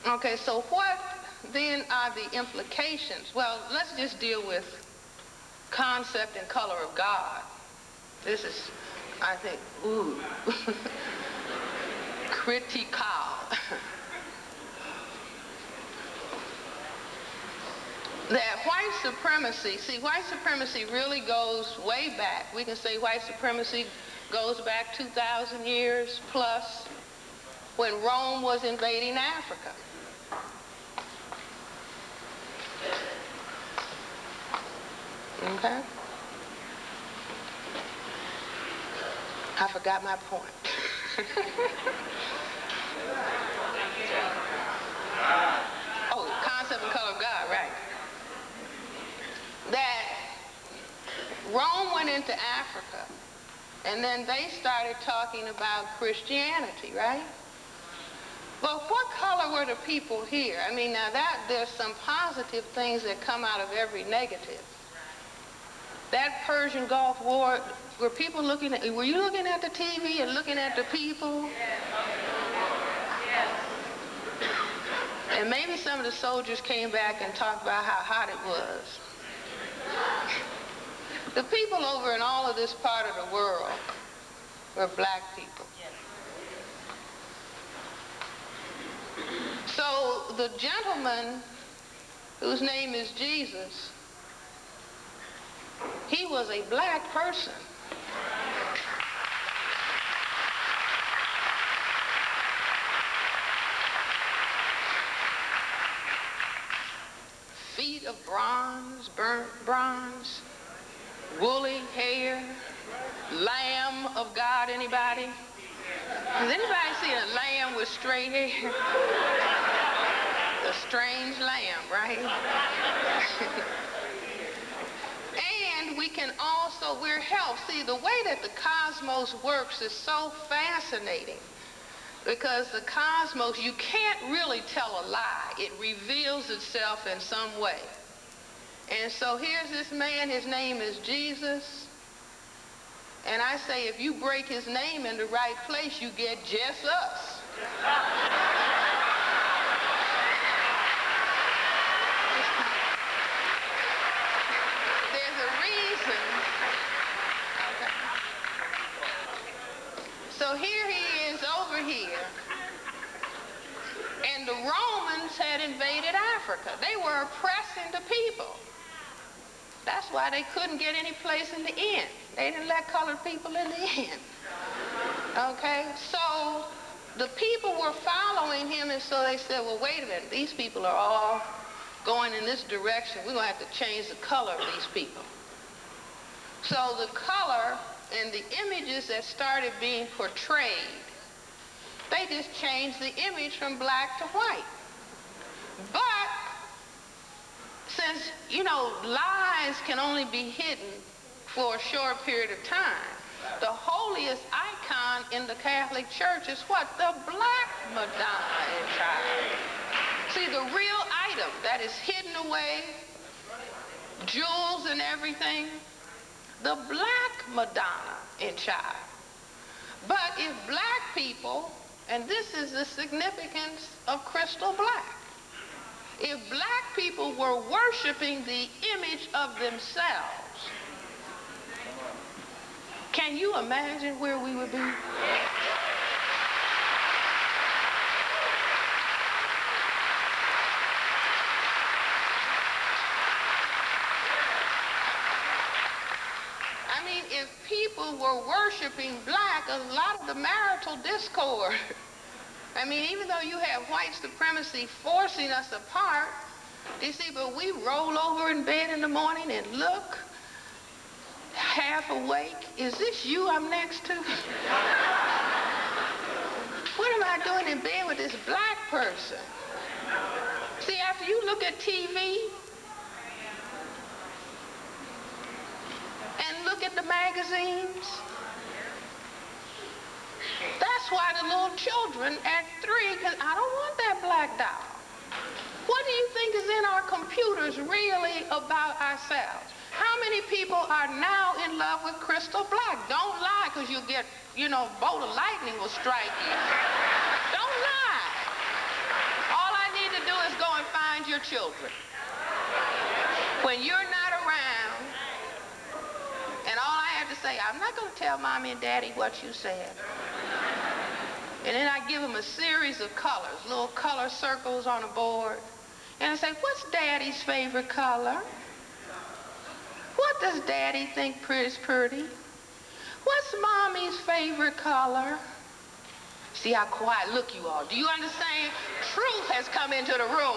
Okay, so what then are the implications? Well, let's just deal with concept and color of God. This is, I think, ooh, critical. that white supremacy, see, white supremacy really goes way back. We can say white supremacy goes back 2,000 years plus, when Rome was invading Africa. Okay? I forgot my point. Oh, concept and color of God, right. That Rome went into Africa, and then they started talking about Christianity, right? But what color were the people here? I mean, now there's some positive things that come out of every negative. That Persian Gulf War, were people looking at, were you looking at the TV and looking at the people? And maybe some of the soldiers came back and talked about how hot it was. The people over in all of this part of the world were black people. So the gentleman whose name is Jesus, he was a black person. Feet of bronze, burnt bronze, woolly hair, Lamb of God, anybody? Has anybody seen a lamb with straight hair? The strange lamb, right? And we can also, we're helped. See, the way that the cosmos works is so fascinating, because the cosmos, you can't really tell a lie. It reveals itself in some way. And so here's this man, his name is Jesus. And I say, if you break his name in the right place, you get just us. There's a reason. Okay. So here he is over here. And the Romans had invaded Africa. They were oppressing the people. That's why they couldn't get any place in the inn. They didn't let colored people in the inn. Okay? So the people were following him, and so they said, well, wait a minute. These people are all going in this direction. We're going to have to change the color of these people. So the color and the images that started being portrayed, they just changed the image from black to white. But since, you know, lies can only be hidden for a short period of time, the holiest icon in the Catholic Church is what? The black Madonna in child. See, the real item that is hidden away, jewels and everything, the black Madonna in child. But if black people, and this is the significance of crystal black, if black people were worshiping the image of themselves, can you imagine where we would be? I mean, if people were worshiping black, a lot of the marital discord, I mean, even though you have white supremacy forcing us apart, you see, but we roll over in bed in the morning and look, half awake. Is this you I'm next to? What am I doing in bed with this black person? See, after you look at TV and look at the magazines, that's why the little children at 3, because I don't want that black doll. What do you think is in our computers really about ourselves? How many people are now in love with crystal black? Don't lie, because you'll get, you know, bolt of lightning will strike you. Don't lie. All I need to do is go and find your children. When you're not around, and all I have to say, I'm not going to tell Mommy and Daddy what you said. And then I give them a series of colors, little color circles on a board. And I say, what's Daddy's favorite color? What does Daddy think is pretty? What's Mommy's favorite color? See how quiet, look you all. Do you understand? Truth has come into the room.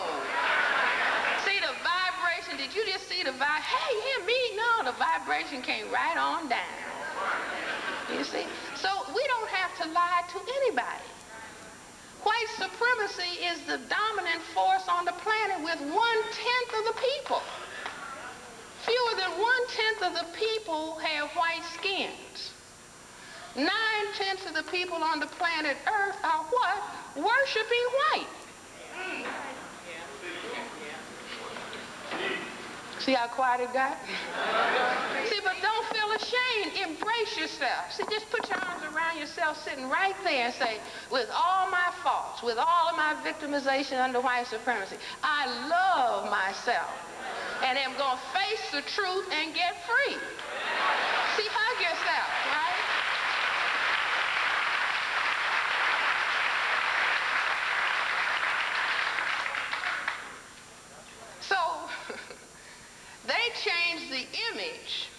See the vibration, did you just see the vibe? Hey, him, me, no, the vibration came right on down. You see? So we don't have to lie to anybody. White supremacy is the dominant force on the planet with 1/10 of the people. Fewer than 1/10 of the people have white skins. 9/10 of the people on the planet Earth are what? Worshipping white. See how quiet it got? See, but don't feel ashamed. Embrace yourself. See, just put your arms around yourself sitting right there and say, with all my faults, with all of my victimization under white supremacy, I love myself and am going to face the truth and get free. See, hug yourself, right? So, they changed the image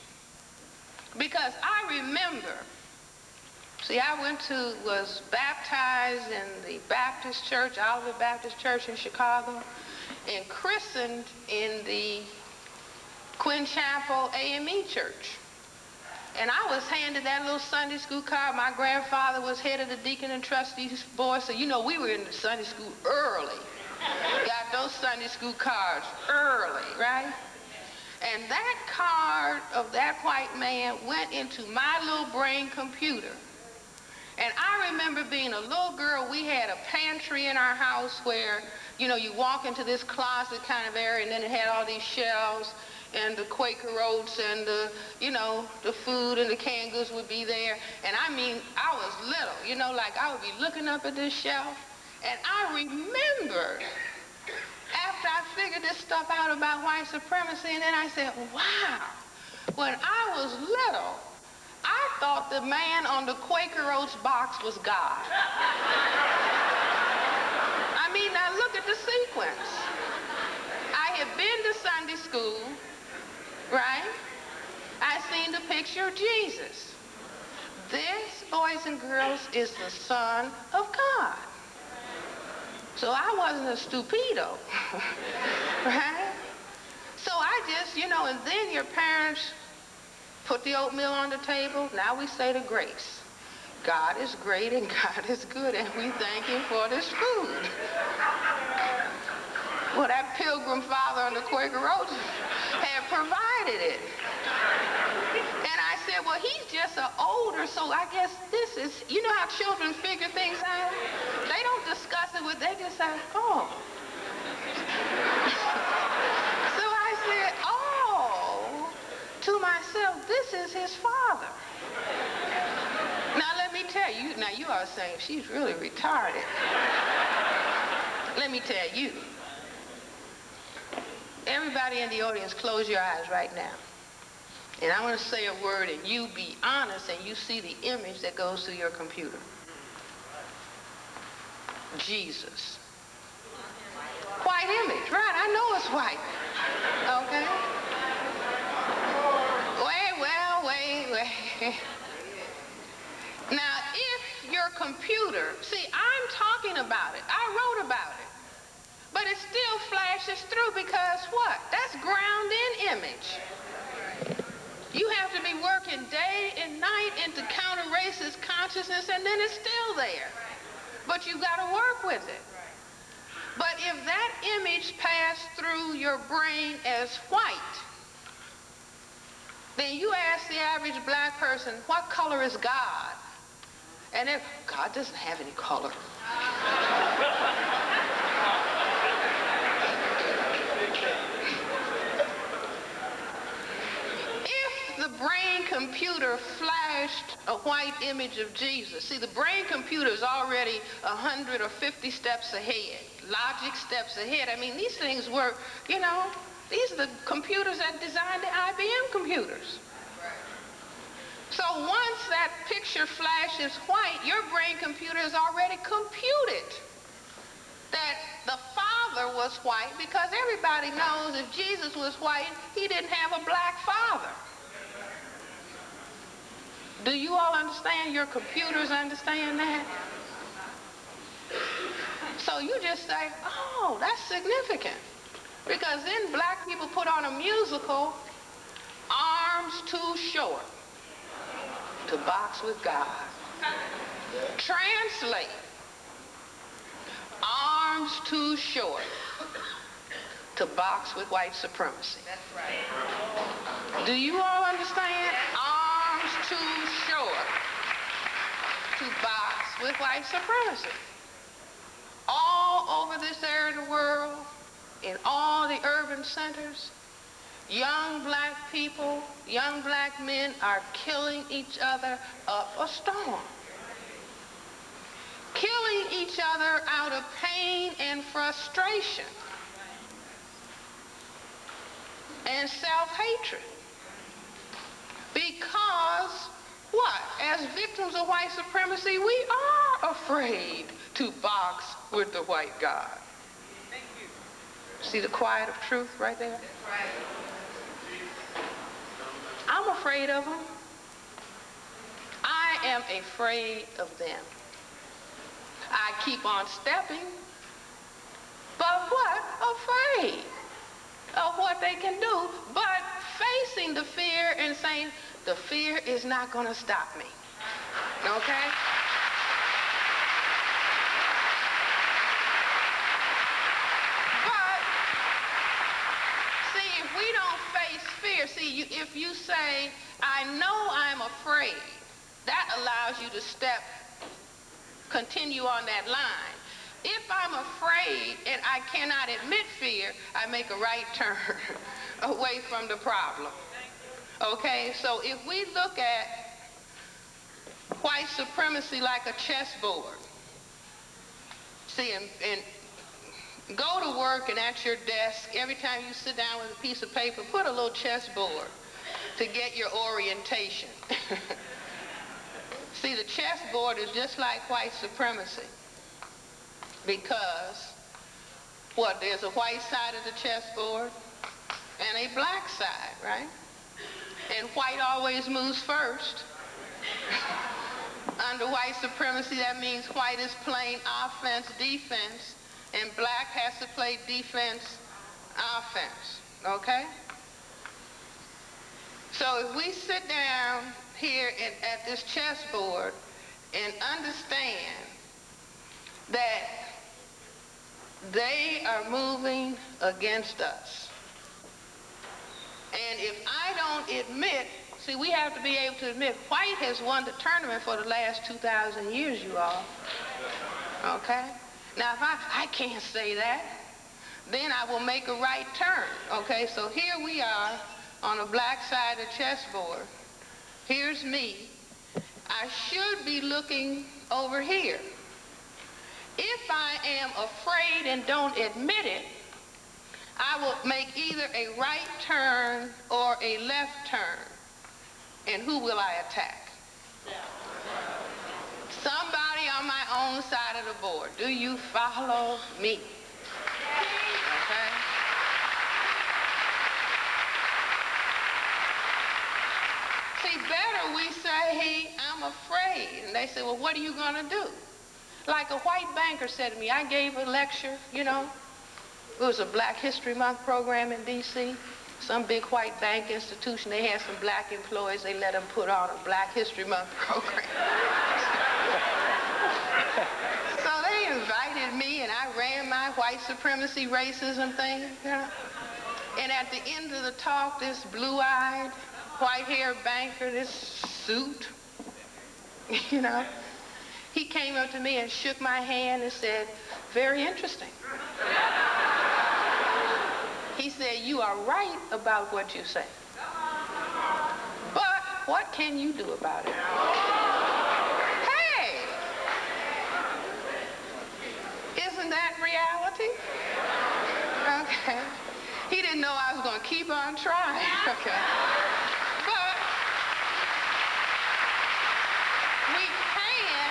because I remember, see, I was baptized in the Baptist church, Olivet Baptist Church in Chicago, and christened in the Quinn Chapel AME Church. And I was handed that little Sunday school card. My grandfather was head of the deacon and trustees board, so you know we were in the Sunday school early. Got those Sunday school cards early, right? And that card of that white man went into my little brain computer. And I remember being a little girl, we had a pantry in our house where, you know, you walk into this closet kind of area and then it had all these shelves and the Quaker oats and the, you know, the food and the canned goods would be there. And I mean, I was little, you know, like I would be looking up at this shelf. And I remembered after I figured this stuff out about white supremacy, and then I said, wow, when I was little, I thought the man on the Quaker Oats box was God. I mean, now look at the sequence. I had been to Sunday school, right? I seen the picture of Jesus. This, boys and girls, is the Son of God. So I wasn't a stupido, right? So I just, you know, and then your parents put the oatmeal on the table. Now we say the grace. God is great and God is good, and we thank him for this food. Well, that Pilgrim Father on the Quaker Oats had provided it. And I said, well, he's just an older, so I guess this is, you know how children figure things out? They don't discuss it with, they just say, oh. So I said, oh, to myself, this is his father. Now let me tell you, now you are saying she's really retarded. Let me tell you. Everybody in the audience, close your eyes right now. And I want to say a word and you be honest and you see the image that goes through your computer. Jesus. White image, right? I know it's white. Okay? Wait. Now, if your computer, see, I'm talking about it. I wrote about it. But it still flashes through because what? That's ground-in image. You have to be working day and night into counter racist consciousness, and then it's still there. But you've got to work with it. But if that image passed through your brain as white, then you ask the average black person, what color is God? And if God doesn't have any color. The brain computer flashed a white image of Jesus. See, the brain computer is already 100 or 50 steps ahead, logic steps ahead. I mean, these things were, you know, these are the computers that designed the IBM computers. So once that picture flashes white, your brain computer has already computed that the Father father was white, because everybody knows if Jesus was white, he didn't have a black father. Do you all understand? Your computers understand that? So you just say, oh, that's significant. Because then black people put on a musical, Arms Too Short to Box with God. Translate, arms too short to box with white supremacy. That's right. Do you all understand? Arms too short to box with white supremacy. All over this area of the world, in all the urban centers, young black people, young black men are killing each other up a storm. Killing each other out of pain and frustration and self-hatred. Because what? As victims of white supremacy, we are afraid to box with the white God. Thank you. See the quiet of truth right there? That's right. I'm afraid of them. I am afraid of them. I keep on stepping, but what? Afraid of what they can do, but facing the fear and saying, the fear is not going to stop me. Okay? But, see, if we don't face fear, see, if you say, I know I'm afraid, that allows you to continue on that line. If I'm afraid and I cannot admit fear, I make a right turn away from the problem. Okay, so if we look at white supremacy like a chessboard, see, and go to work and at your desk, every time you sit down with a piece of paper, put a little chessboard to get your orientation. See, the chessboard is just like white supremacy because, what, there's a white side of the chessboard and a black side, right? And white always moves first. Under white supremacy, that means white is playing offense, defense, and black has to play defense, offense, okay? So if we sit down here at this chessboard and understand that they are moving against us, and if I don't admit, see, we have to be able to admit, white has won the tournament for the last 2,000 years, you all, okay? Now, if I can't say that, then I will make a right turn, okay? So here we are on the black side of the chessboard. Here's me. I should be looking over here. If I am afraid and don't admit it, I will make either a right turn or a left turn. And who will I attack? Somebody on my own side of the board. Do you follow me? Okay? See, better we say, I'm afraid. And they say, well, what are you going to do? Like a white banker said to me, I gave a lecture, you know. It was a Black History Month program in D.C. Some big white bank institution, they had some black employees, they let them put on a Black History Month program. So they invited me and I ran my white supremacy racism thing, you know. And at the end of the talk, this blue-eyed, white-haired banker, this suit, you know, he came up to me and shook my hand and said, very interesting. He said, you are right about what you say. But what can you do about it? Hey! Isn't that reality? Okay. He didn't know I was going to keep on trying. Okay. But we can.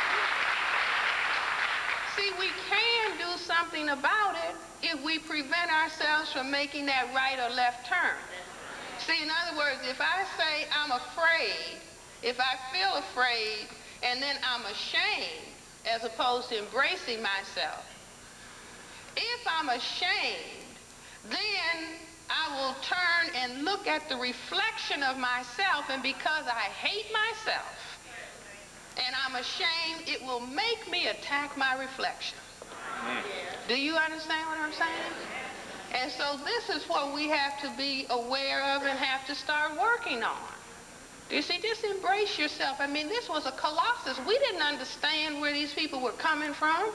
see, we can do something about it if we prevent ourselves from making that right or left turn. See, in other words, if I say I'm afraid, if I feel afraid, and then I'm ashamed, as opposed to embracing myself, if I'm ashamed, then I will turn and look at the reflection of myself, and because I hate myself and I'm ashamed, it will make me attack my reflection. Do you understand what I'm saying? And so this is what we have to be aware of and have to start working on. You see, just embrace yourself. I mean, this was a colossus. We didn't understand where these people were coming from.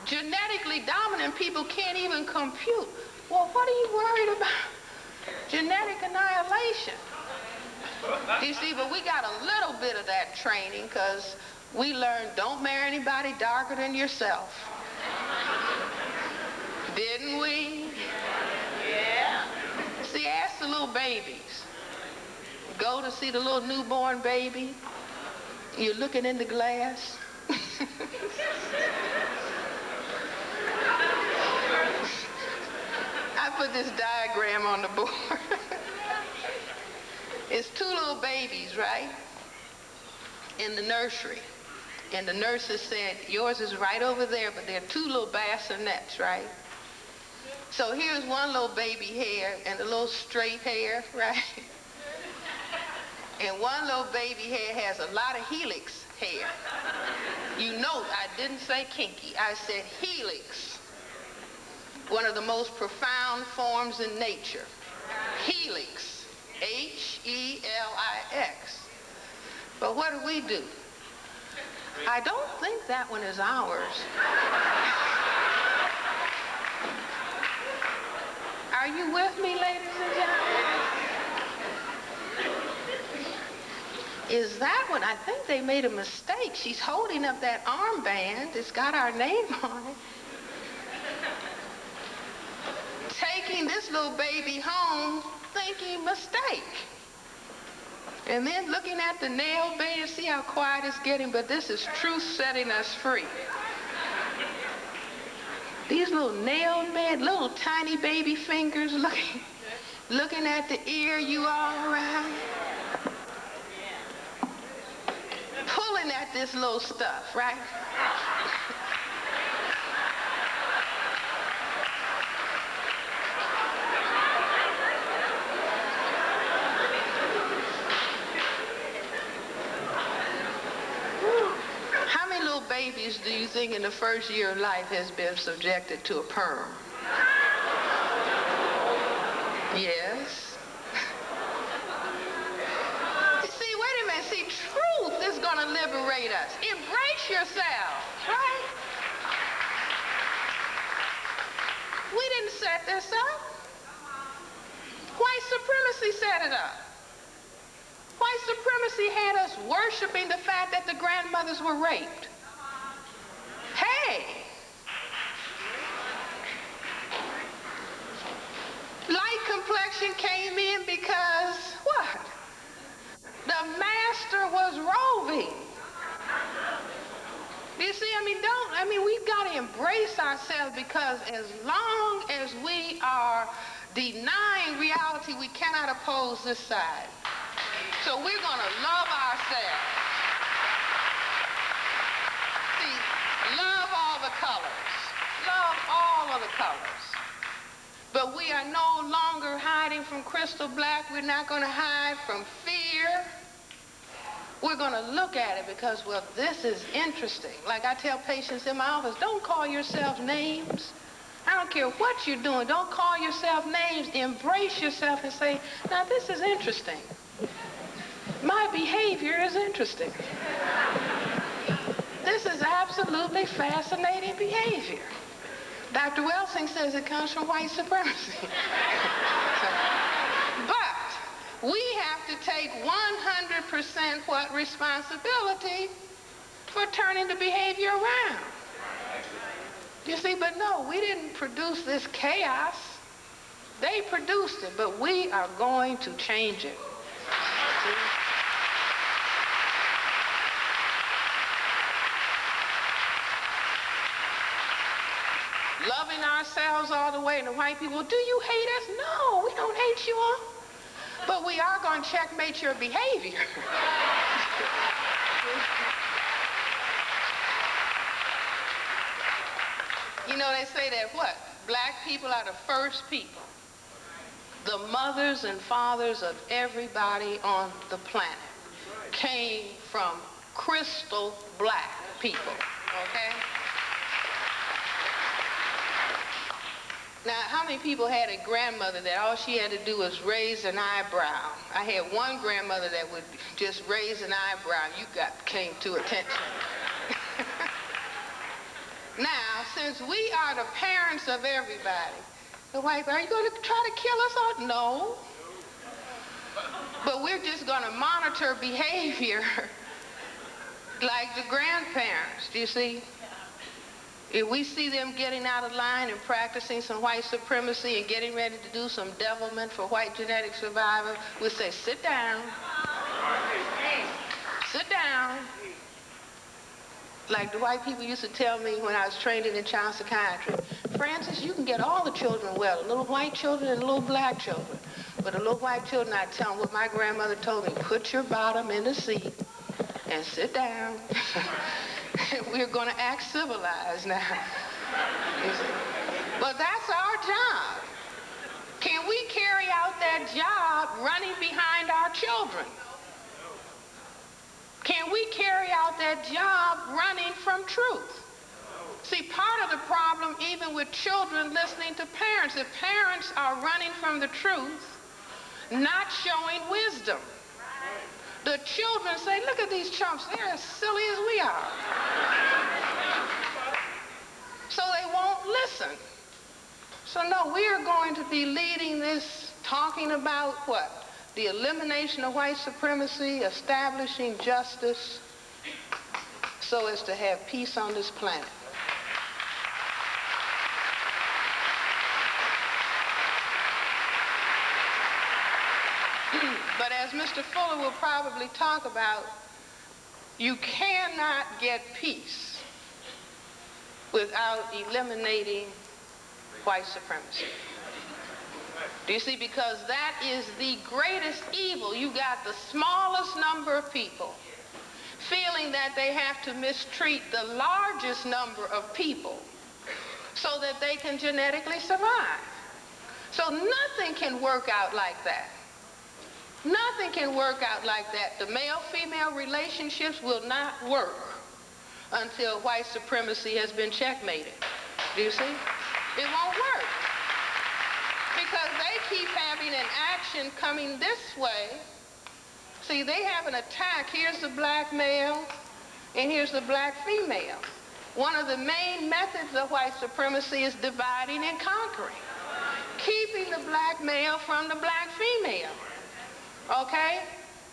Genetically dominant people can't even compute. Well, what are you worried about? Genetic annihilation. You see, but we got a little bit of that training because we learned don't marry anybody darker than yourself. Didn't we? Yeah. See, ask the little babies. Go to see the little newborn baby. You're looking in the glass. I put this diagram on the board. It's two little babies, right? In the nursery. And the nurses said, yours is right over there, but there are two little bassinets, right? So here's one little baby hair and a little straight hair, right? And one little baby hair has a lot of helix hair. You note I didn't say kinky, I said helix. One of the most profound forms in nature. Helix. Helix. But what do? I don't think that one is ours. Are you with me, ladies and gentlemen? Is that one? I think they made a mistake. She's holding up that armband. It's got our name on it. Taking this little baby home, thinking mistake. And then looking at the nail bed, see how quiet it's getting, but this is truth setting us free. These little nail bed, little tiny baby fingers looking at the ear, you all right? Pulling at this little stuff, right? How many little babies do you think in the first year of life has been subjected to a perm? Yes. See, wait a minute. See, truth is going to liberate us. Embrace yourself, right? We didn't set this up. White supremacy set it up. White supremacy had us worshiping the fact that the grandmothers were raped. Hey! Light complexion came in because what? The master was roving. You see, we've got to embrace ourselves, because as long as we are denying reality, we cannot oppose this side. So we're going to love ourselves. See, love all the colors. Love all of the colors. But we are no longer hiding from crystal black. We're not going to hide from fear. We're going to look at it because, well, this is interesting. Like I tell patients in my office, don't call yourself names. I don't care what you're doing. Don't call yourself names. Embrace yourself and say, now this is interesting. My behavior is interesting. This is absolutely fascinating behavior. Dr. Welsing says it comes from white supremacy. But we have to take 100% what responsibility for turning the behavior around. You see, but no, we didn't produce this chaos. They produced it, but we are going to change it. ourselves all the way, and the white people, do you hate us? No, we don't hate you all. But we are going to checkmate your behavior. You know, they say that what? Black people are the first people. The mothers and fathers of everybody on the planet came from crystal black people, okay? Now, how many people had a grandmother that all she had to do was raise an eyebrow? I had one grandmother that would just raise an eyebrow. You came to attention. Now, since we are the parents of everybody, the white, are you going to try to kill us all? No. But we're just going to monitor behavior like the grandparents, do you see? If we see them getting out of line and practicing some white supremacy and getting ready to do some devilment for white genetic survival, we'll say, sit down. Sit down. Like the white people used to tell me when I was training in child psychiatry, Francis, you can get all the children well, the little white children and the little black children. But the little white children, I tell them what my grandmother told me, put your bottom in the seat and sit down. We're going to act civilized now. But that's our job. Can we carry out that job running behind our children? Can we carry out that job running from truth? See, part of the problem, even with children listening to parents, if parents are running from the truth, not showing wisdom, the children say, look at these chumps, they're as silly as we are. So they won't listen. So no, we are going to be leading this, talking about what? The elimination of white supremacy, establishing justice so as to have peace on this planet. But as Mr. Fuller will probably talk about, you cannot get peace without eliminating white supremacy. Do you see? Because that is the greatest evil. You got the smallest number of people feeling that they have to mistreat the largest number of people so that they can genetically survive. So nothing can work out like that. Nothing can work out like that. The male-female relationships will not work until white supremacy has been checkmated. Do you see? It won't work. Because they keep having an action coming this way. See, they have an attack. Here's the black male, and here's the black female. One of the main methods of white supremacy is dividing and conquering. Keeping the black male from the black female. Okay?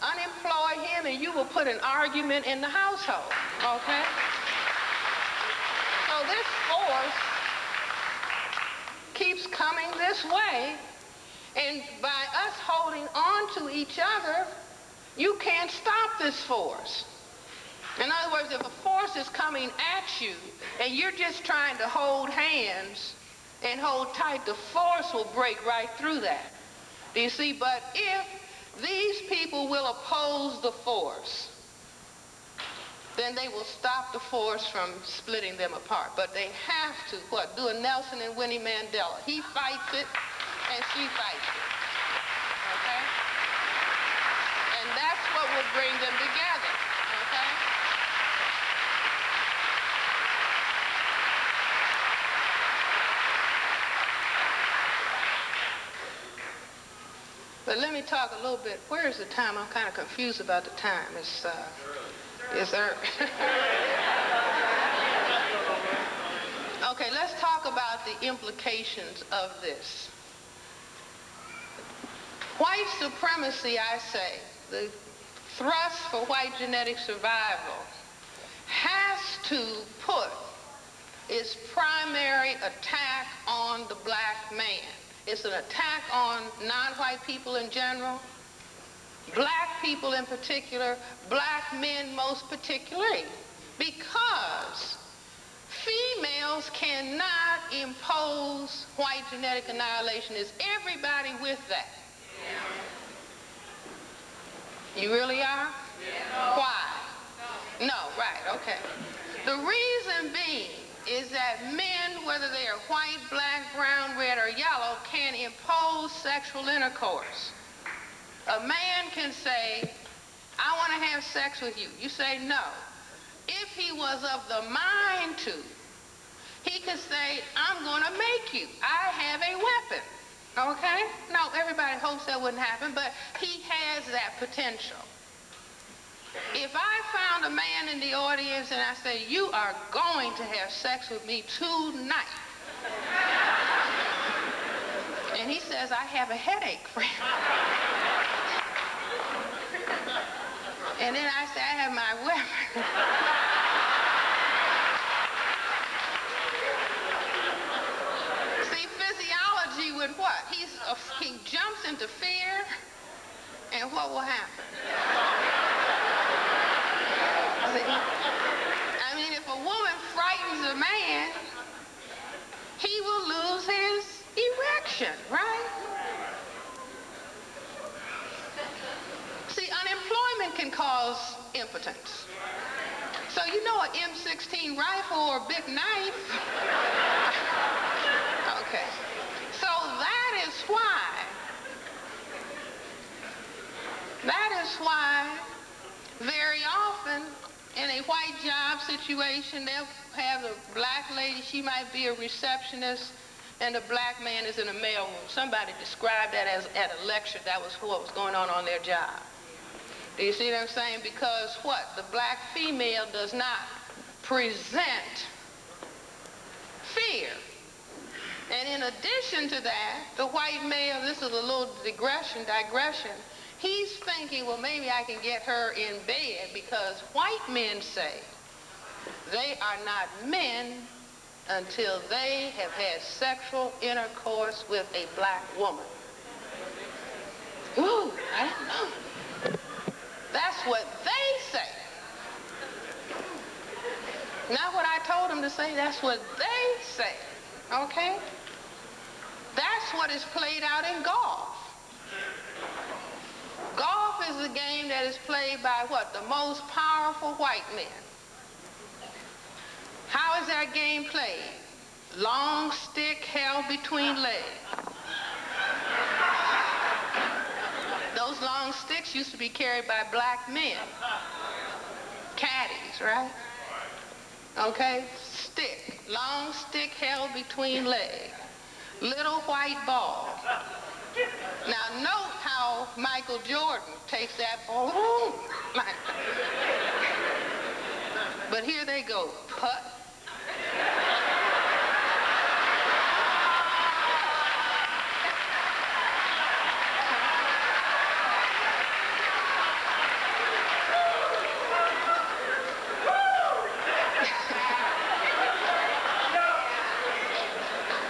Unemploy him and you will put an argument in the household. Okay? So this force keeps coming this way, and by us holding on to each other, you can't stop this force. In other words, if a force is coming at you and you're just trying to hold hands and hold tight, the force will break right through that. Do you see? But if these people will oppose the force, then they will stop the force from splitting them apart. But they have to, what, do a Nelson and Winnie Mandela. He fights it, and she fights it. Okay? And that's what will bring them together. Okay? But let me talk a little bit. Where is the time? I'm kind of confused about the time. It's early. Okay, let's talk about the implications of this. White supremacy, I say, the thrust for white genetic survival has to put its primary attack on the black man. It's an attack on non-white people in general, black people in particular, black men most particularly, because females cannot impose white genetic annihilation. Is everybody with that? You really are? Why? No, right, okay. The reason being is that men, whether they are white, black, brown, red, or yellow, can impose sexual intercourse. A man can say, I want to have sex with you. You say no. If he was of the mind to, he could say, I'm going to make you. I have a weapon. Okay? No, everybody hopes that wouldn't happen, but he has that potential. If I found a man in the audience and I say, you are going to have sex with me tonight, and he says, I have a headache, friend. And then I say, I have my weapon. See, physiology would what? He jumps into fear, and what will happen? See? I mean, if a woman frightens a man, he will lose his erection, right? See, unemployment can cause impotence. So you know an M16 rifle or a big knife. Okay. So that is why very often in a white job situation, they'll have a black lady, she might be a receptionist, and the black man is in a mail room. Somebody described that as at a lecture. That was what was going on their job. Do you see what I'm saying? Because what? The black female does not present fear. And in addition to that, the white male, this is a little digression, he's thinking, well, maybe I can get her in bed, because white men say they are not men until they have had sexual intercourse with a black woman. Ooh, I didn't know. That's what they say. Not what I told them to say, that's what they say, okay? That's what is played out in golf. Golf is a game that is played by what? The most powerful white men. How is that game played? Long stick held between legs. Those long sticks used to be carried by black men. Caddies, right? Okay? Stick. Long stick held between legs. Little white ball. Now note how Michael Jordan takes that ball. But here they go. Putt.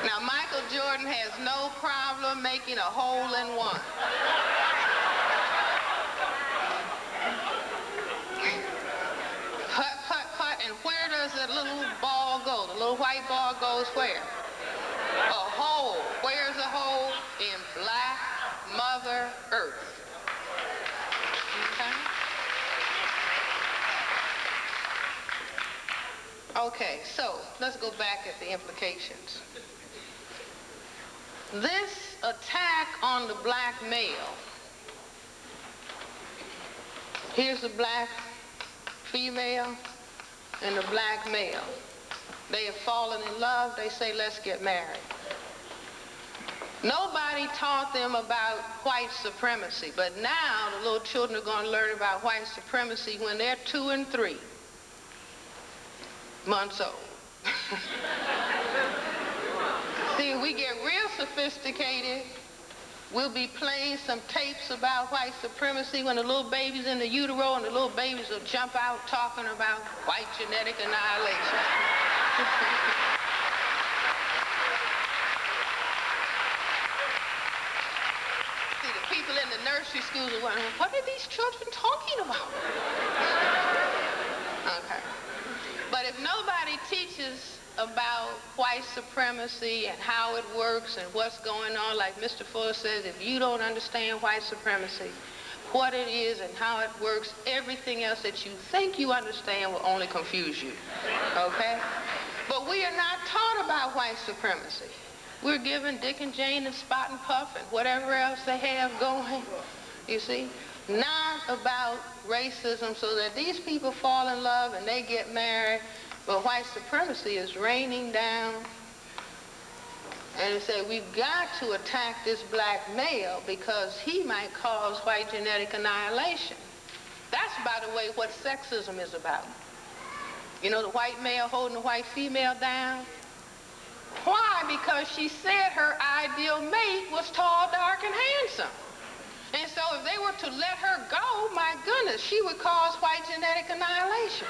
Now Michael Jordan has no problem making a hole-in-one. Putt, putt, putt, and where does that little ball go? The little white ball goes where? A hole. Where's the hole? In black Mother Earth. Okay? Okay, so let's go back at the implications. This attack on the black male, here's the black female and the black male. They have fallen in love. They say, let's get married. Nobody taught them about white supremacy, but now the little children are going to learn about white supremacy when they're 2 and 3 months old. See, we get real sophisticated. We'll be playing some tapes about white supremacy when the little baby's in the utero, and the little babies will jump out talking about white genetic annihilation. See, the people in the nursery schools are wondering, what are these children talking about? Okay. But if nobody teaches about white supremacy and how it works and what's going on. Like Mr. Fuller says, if you don't understand white supremacy, what it is and how it works, everything else that you think you understand will only confuse you, okay? But we are not taught about white supremacy. We're given Dick and Jane and Spot and Puff and whatever else they have going, you see? Not about racism so that these people fall in love and they get married, but white supremacy is raining down. And it said, we've got to attack this black male because he might cause white genetic annihilation. That's, by the way, what sexism is about. You know, the white male holding the white female down? Why? Because she said her ideal mate was tall, dark, and handsome. And so if they were to let her go, my goodness, she would cause white genetic annihilation.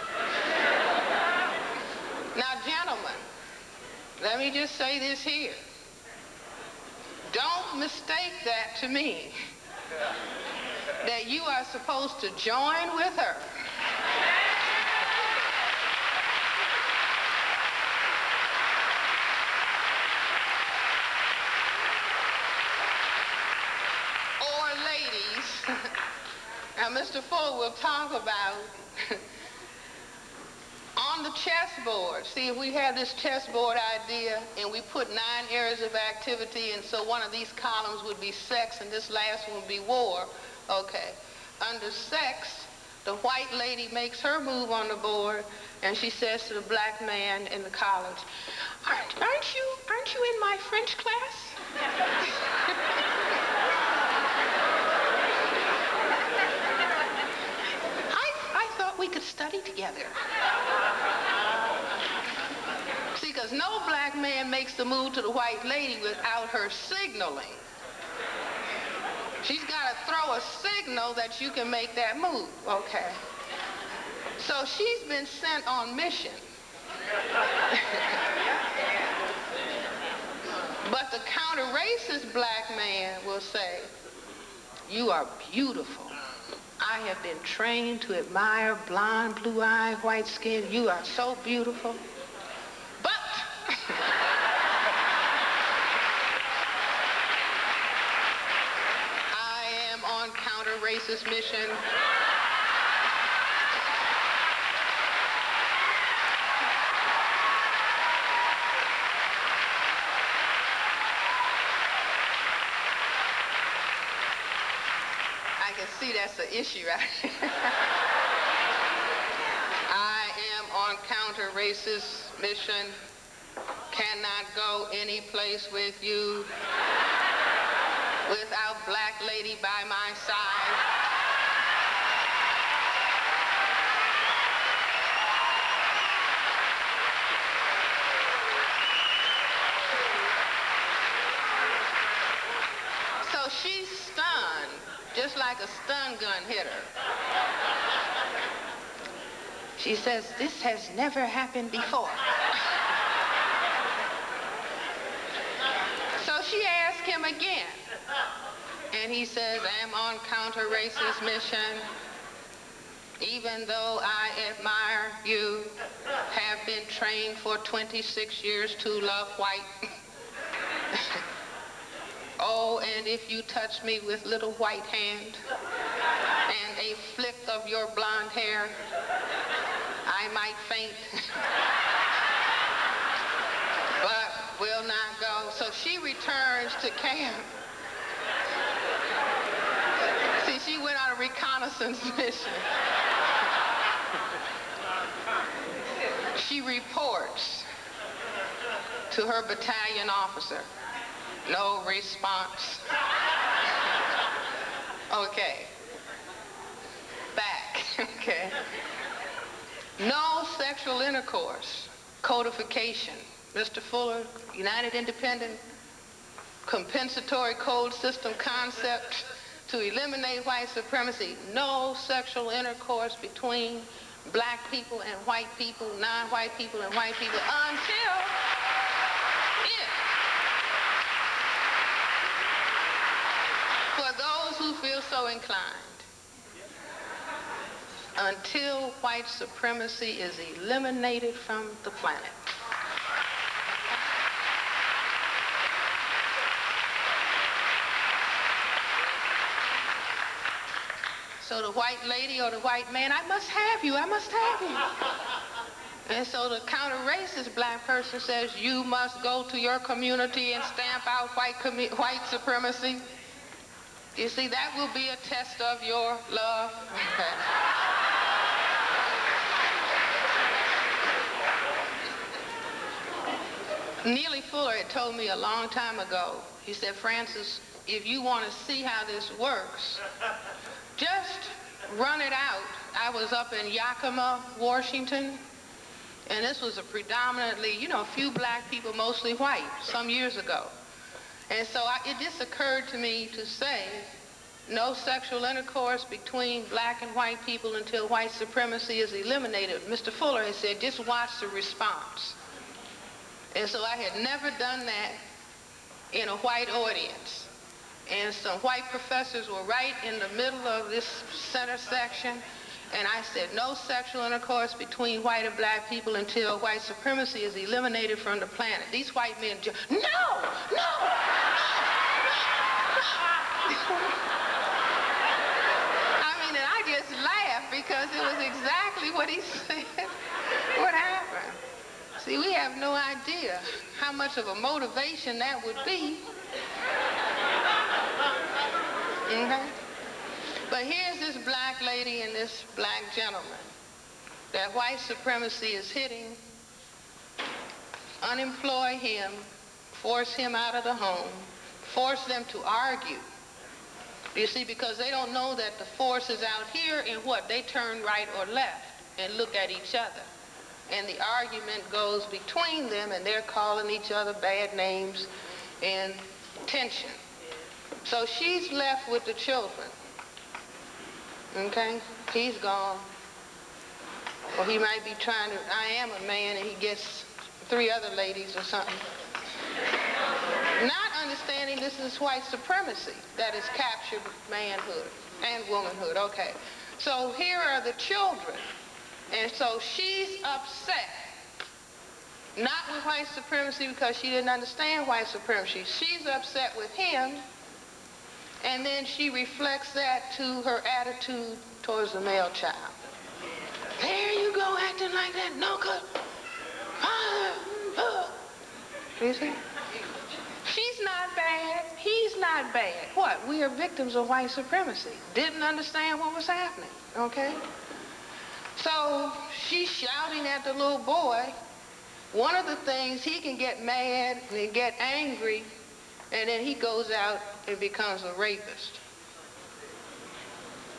Now, gentlemen, let me just say this here. Don't mistake that to mean that you are supposed to join with her. Or ladies, now Mr. Fuller will talk about on the chessboard. See, if we have this chessboard idea and we put 9 areas of activity, and so one of these columns would be sex and this last one would be war, okay. Under sex, the white lady makes her move on the board and she says to the black man in the college, aren't you in my French class? I thought we could study together. See, because no black man makes the move to the white lady without her signaling. She's got to throw a signal that you can make that move, okay? So she's been sent on mission. But the counter-racist black man will say, you are beautiful. I have been trained to admire blonde, blue-eyed, white skin. You are so beautiful. But I am on counter-racist mission. I can see that's the issue, right? I am on counter-racist mission. Cannot go any place with you without black lady by my side. So she's stunned, just like a stun gun hit her. She says, this has never happened before. So she asked him again. And he says, I'm on counter-racist mission. Even though I admire you, have been trained for 26 years to love white. Oh, and if you touch me with little white hand and a flick of your blonde hair, I might faint. But will not go. So she returns to camp. See, she went on a reconnaissance mission. She reports to her battalion officer. No response. Okay. Back. Okay. No sexual intercourse. Codification. Mr. Fuller, United Independent Compensatory Code System concept to eliminate white supremacy. No sexual intercourse between black people and white people, non-white people and white people until for those who feel so inclined, until white supremacy is eliminated from the planet. So the white lady or the white man, I must have you, I must have you. And so the counter-racist black person says, you must go to your community and stamp out white supremacy. You see, that will be a test of your love. Okay. Neely Fuller had told me a long time ago, he said, Francis, if you want to see how this works, just run it out. I was up in Yakima, Washington, and this was a predominantly, you know, a few black people, mostly white, some years ago. And so it just occurred to me to say, no sexual intercourse between black and white people until white supremacy is eliminated. Mr. Fuller has said, just watch the response. And so I had never done that in a white audience. And some white professors were right in the middle of this center section. And I said, no sexual intercourse between white and black people until white supremacy is eliminated from the planet. These white men just, no, no, no, no. I mean, and I just laughed because it was exactly what he said. What happened? See, we have no idea how much of a motivation that would be. Okay? But here's this black lady and this black gentleman that white supremacy is hitting, unemploy him, force him out of the home, force them to argue. You see, because they don't know that the force is out here and what? They turn right or left and look at each other. And the argument goes between them, and they're calling each other bad names and tension. So she's left with the children. Okay? He's gone. Or he might be trying to, I am a man, and he gets 3 other ladies or something. Not understanding this is white supremacy that has captured manhood and womanhood. Okay. So here are the children. And so she's upset, not with white supremacy because she didn't understand white supremacy. She's upset with him, and then she reflects that to her attitude towards the male child. There you go, acting like that, no good. You see? She's not bad, he's not bad. What? We are victims of white supremacy. Didn't understand what was happening, okay? So she's shouting at the little boy. One of the things, he can get mad and get angry, and then he goes out and becomes a rapist.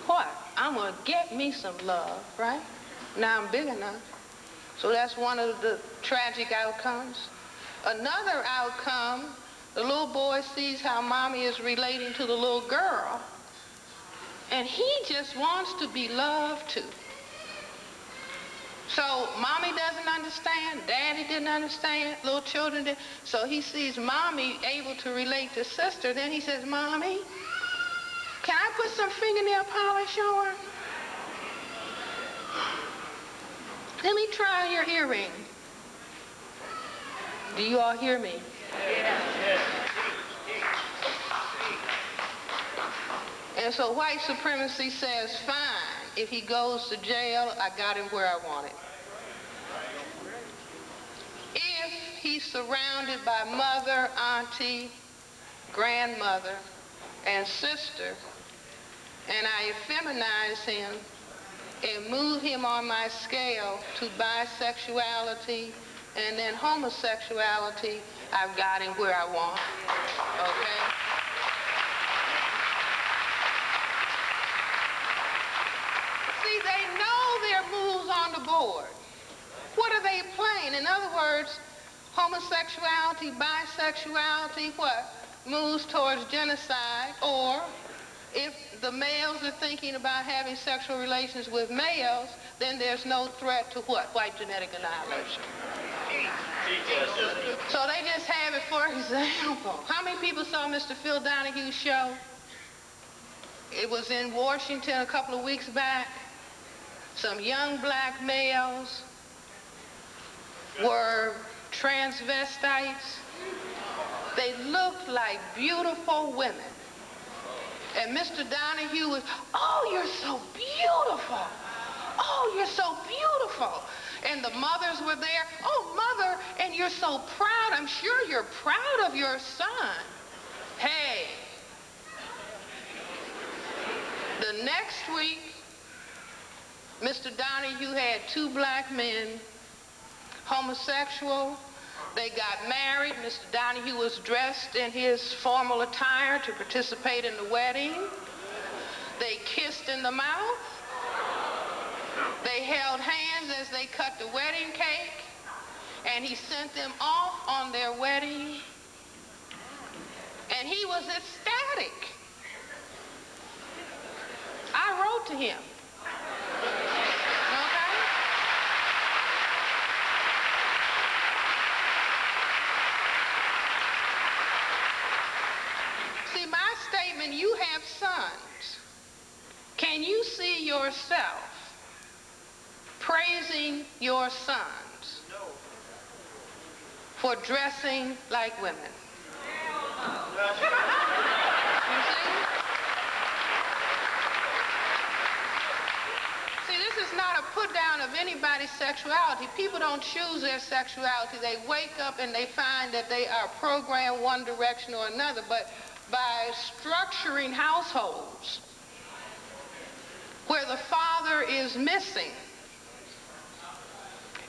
What? I'm going to get me some love, right? Now I'm big enough. So that's one of the tragic outcomes. Another outcome, the little boy sees how mommy is relating to the little girl, and he just wants to be loved too. So mommy doesn't understand, daddy didn't understand, little children did. So he sees mommy able to relate to sister. Then he says, Mommy, can I put some fingernail polish on? Let me try your earring. Do you all hear me? Yes. And so white supremacy says, fine, if he goes to jail, I got him where I want him. If he's surrounded by mother, auntie, grandmother, and sister, and I effeminize him and move him on my scale to bisexuality and then homosexuality, I've got him where I want him, okay? See, they know their moves on the board. What are they playing? In other words, homosexuality, bisexuality, what? Moves towards genocide, or if the males are thinking about having sexual relations with males, then there's no threat to what? White genetic annihilation. So they just have it for example. How many people saw Mr. Phil Donahue's show? It was in Washington a couple of weeks back. Some young black males were transvestites. They looked like beautiful women. And Mr. Donahue was, oh, you're so beautiful. Oh, you're so beautiful. And the mothers were there. Oh, mother, and you're so proud. I'm sure you're proud of your son. Hey. The next week, Mr. Donahue had 2 black men, homosexual. They got married. Mr. Donahue was dressed in his formal attire to participate in the wedding. They kissed in the mouth. They held hands as they cut the wedding cake. And he sent them off on their wedding. And he was ecstatic. I wrote to him. See, my statement, you have sons. Can you see yourself praising your sons for dressing like women? You see, this is not a put down of anybody's sexuality. People don't choose their sexuality. They wake up and they find that they are programmed one direction or another. But by structuring households where the father is missing,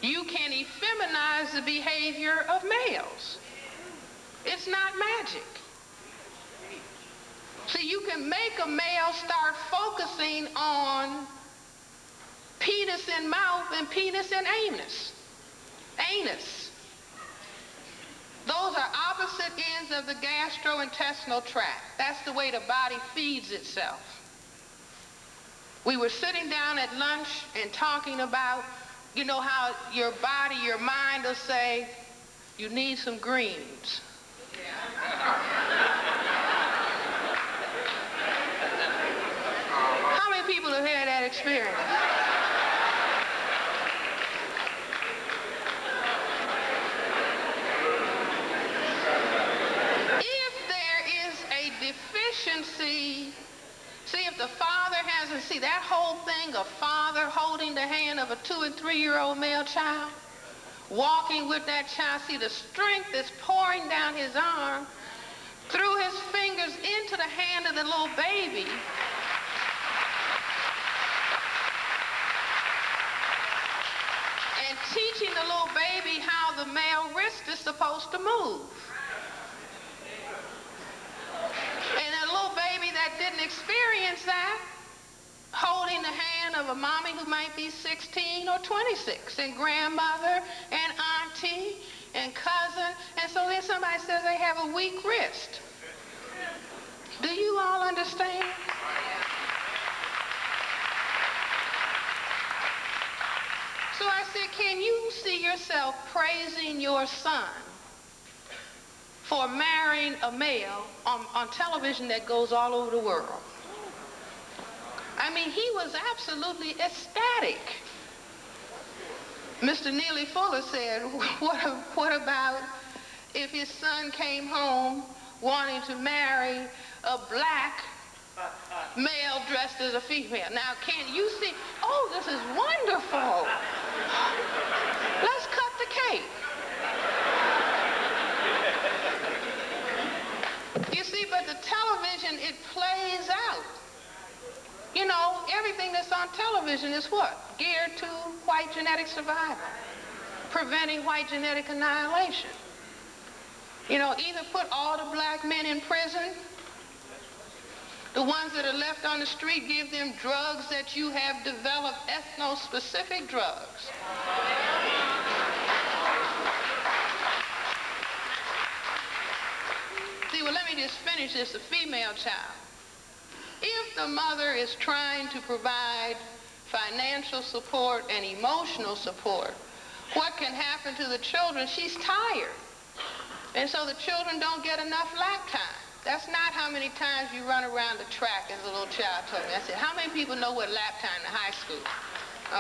you can effeminize the behavior of males. It's not magic. See, you can make a male start focusing on penis in mouth and penis in anus. Anus. Those are opposite ends of the gastrointestinal tract. That's the way the body feeds itself. We were sitting down at lunch and talking about, you know, how your body, your mind will say, you need some greens. How many people have had that experience? Deficiency. See, if the father hasn't, see that whole thing of father holding the hand of a 2- and 3-year-old male child, walking with that child, see the strength that's pouring down his arm, through his fingers into the hand of the little baby. And teaching the little baby how the male wrist is supposed to move. And a little baby that didn't experience that, holding the hand of a mommy who might be 16 or 26, and grandmother and auntie and cousin, and so then somebody says they have a weak wrist. Do you all understand? So I said, can you see yourself praising your son for marrying a male on television that goes all over the world? I mean, he was absolutely ecstatic. Mr. Neely Fuller said, what about if his son came home wanting to marry a black male dressed as a female? Now, can you see, oh, this is wonderful. Let's cut the cake. You see, but the television, it plays out. You know, everything that's on television is what? Geared to white genetic survival, preventing white genetic annihilation. You know, either put all the black men in prison, the ones that are left on the street, give them drugs that you have developed, ethno-specific drugs. See, well, let me just finish this, a female child. If the mother is trying to provide financial support and emotional support, what can happen to the children? She's tired. And so the children don't get enough lap time. That's not how many times you run around the track, as a little child told me. I said, how many people know what lap time in high school?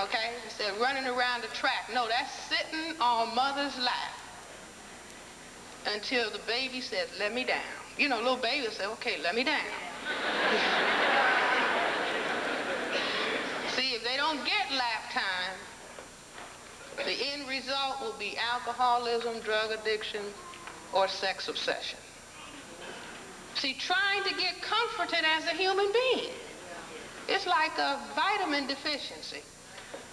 Okay? I said, running around the track. No, that's sitting on mother's lap until the baby says, let me down. You know, little baby will say, okay, let me down. the end result will be alcoholism, drug addiction, or sex obsession. See, trying to get comforted as a human being, it's like a vitamin deficiency.